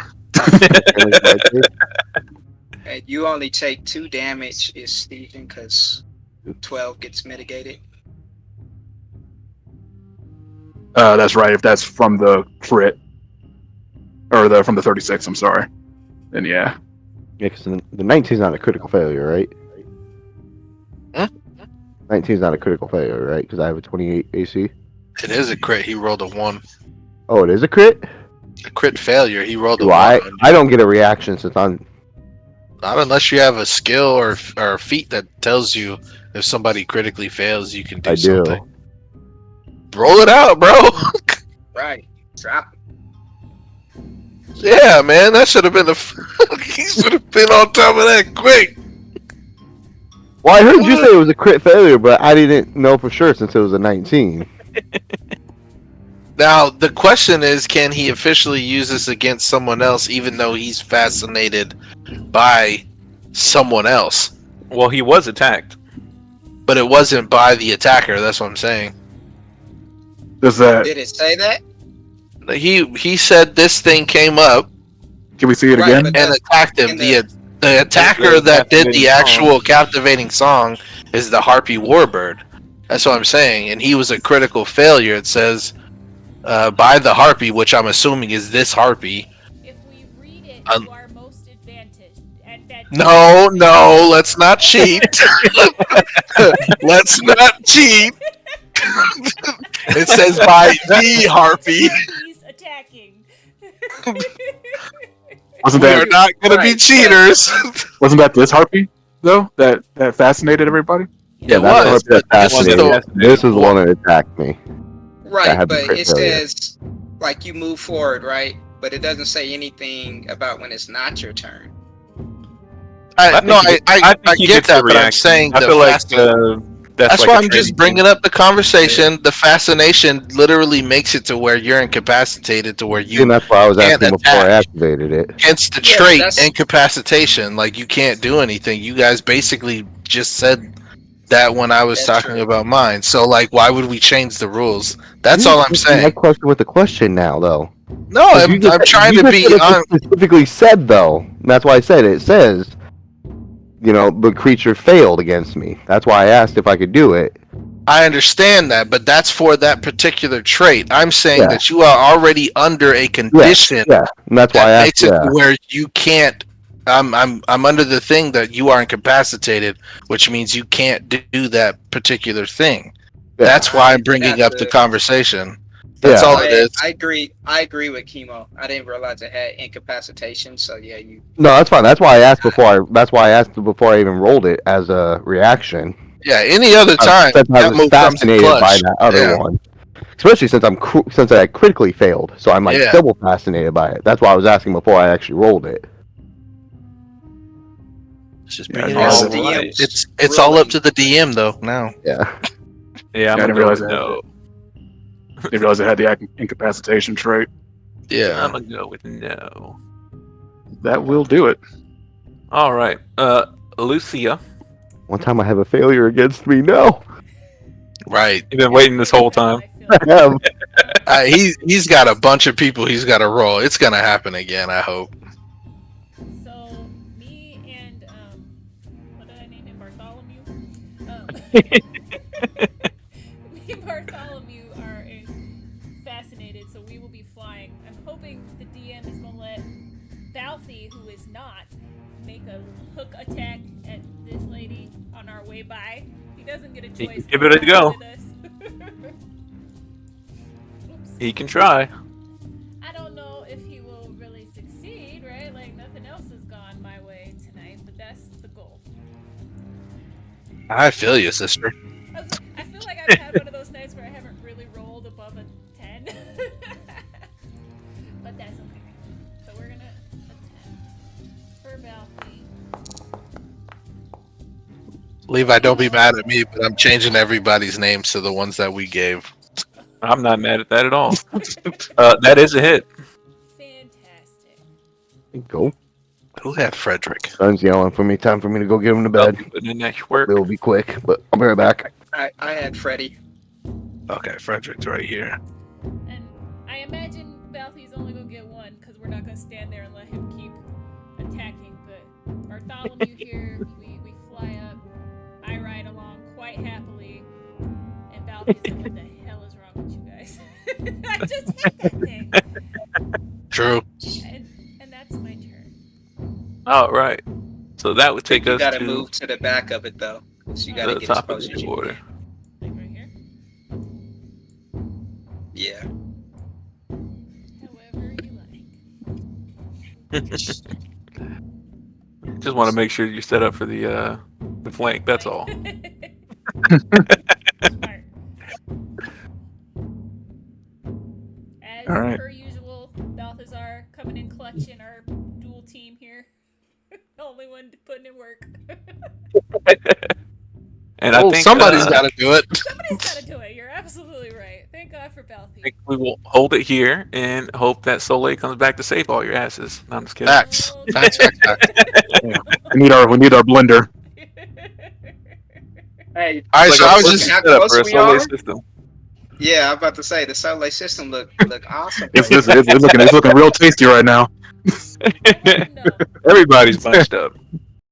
And you only take 2 damage, is Stephen, because 12 gets mitigated. That's right. If that's from the crit or from the 36, I'm sorry. Then yeah. Yeah, because the 19's not a critical failure, right? Huh? 19's not a critical failure, right? Because I have a 28 AC. It is a crit. He rolled a 1. Oh, it is a crit? A crit failure. He rolled a Do 1. I don't get a reaction since I'm... Not unless you have a skill or a feat that tells you if somebody critically fails, you can do I do. something. Roll it out, bro. Right. Drop Yeah, man, that should have been he should have been on top of that quick. Well, I heard you say it was a crit failure, but I didn't know for sure since it was a 19. Now the question is, can he officially use this against someone else, even though he's fascinated by someone else? Well, he was attacked. But it wasn't by the attacker. That's what I'm saying. Does that? Did it say that? He said this thing came up Can we see it Right, again? but and attacked him. in The attacker that did the captivating actual song. captivating song is the Harpy Warbird. That's what I'm saying. And he was a critical failure. It says by the Harpy, which I'm assuming is this Harpy. If we read it to our most advantage, at that No, let's not cheat. Let's not cheat. It says by the Harpy. He's attacking. Wasn't We that? are not going to be Right, cheaters. Wasn't that this harpy though? That fascinated everybody. Yeah, It that's was, what that but this was fascinated. still- This is the one that attacked me. I Right, had the but crit it failure. says like you move forward, right? But it doesn't say anything about when it's not your turn. I think he get gets the that, but I'm reaction. saying I the feel like that's like why a I'm just training bringing thing. up the conversation. The fascination literally makes it to where you're incapacitated, to where And you that's why I was can't asking before I attack. activated it. Hence the Yeah, trait that's- incapacitation. Like you can't do anything. You guys basically just said that when I was That's talking true. about mine. So like, why would we change the rules? That's You all I'm answered My saying. question with the question now, though. No, 'Cause I'm trying you to just be said it on. specifically said though. And that's why I said it. It says, the creature failed against me. That's why I asked if I could do it. I understand that, but that's for that particular trait. I'm saying Yeah. that you are already under a Yeah, condition yeah, and that's why I that asked. makes it Yeah, to where you can't. I'm under the thing that you are incapacitated, which means you can't do that particular thing. yeah. That's why I'm I bringing have up the to- conversation. That's Yeah. all it is. I agree with Chemo. I didn't realize it had incapacitation. So yeah, you. No, that's fine. That's why I asked before. That's why I asked before I even rolled it as a reaction. Yeah, any other time Since I that was move comes in fascinated by clutch. that other Yeah. one, especially since I critically failed, so I'm like Yeah. double fascinated by it. That's why I was asking before I actually rolled it. It's just Yeah, bringing I it guess up. Alright. It's all up to the DM though now. Yeah. Yeah, I'm I gonna didn't go realize with it had no. Didn't realize it had the incapacitation trait. Yeah. I'm gonna go with no. That will do it. All right, Lucia, One time I have a failure against me. No. Right. you've been waiting this whole time. I feel I have. He's got a bunch of people he's got to roll. It's gonna happen again. I hope. So me and what did I name it? Bartholomew. Me and Bartholomew are fascinated, so we will be flying. I'm hoping the DM is gonna let Balthy, who is not, make a hook attack at this lady on our way by. He doesn't get a He can choice. give it a He's go. with us. Oops. He can try. I don't know if he will really succeed, right? Like nothing else has gone my way tonight, but that's the goal. I feel you, sister. I feel like I've had one of those nights where I haven't really rolled above a 10. But that's okay. So we're gonna attempt for Balthy. Levi, don't be mad at me, but I'm changing everybody's names to the ones that we gave. I'm not mad at that at all. That is a hit. Fantastic. Go. Who had Frederick? Son's yelling for me. Time for me to go get him to bed. Putting in that work. It'll be quick, but I'll be right back. I had Freddy. Okay, Frederick's right here. And I imagine Balthy's only gonna get one because we're not gonna stand there and let him keep attacking. But Bartholomew here, we fly up. I ride along quite happily, and Balthy's like, "What the hell is wrong with you guys?" I just hit that thing, True. and that's my turn. All right. So that would take You us gotta to move to the back of it though, so you gotta the get as top of close as the you order. can. Like right here. Yeah. However you like. Just want to make sure you're set up for the flank. That's all. Smart. As All right. per usual, Balthazar coming in clutch in our dual team here. The only one putting in work. And I Well, think somebody's got to do it. Somebody's got to do it. You're absolutely right. Thank God for I Balthy. think we will hold it here and hope that Soleil comes back to save all your asses. No, I'm just kidding. Facts. Oh, Facts. Facts. Facts. Yeah. We need our blender. Hey, All right, It's so like I a was perfect just how setup for close a we Soleil are? system. Yeah, I'm about to say the solar system look awesome. It's Right now. looking real tasty right now. I want to know. Everybody's bunched up.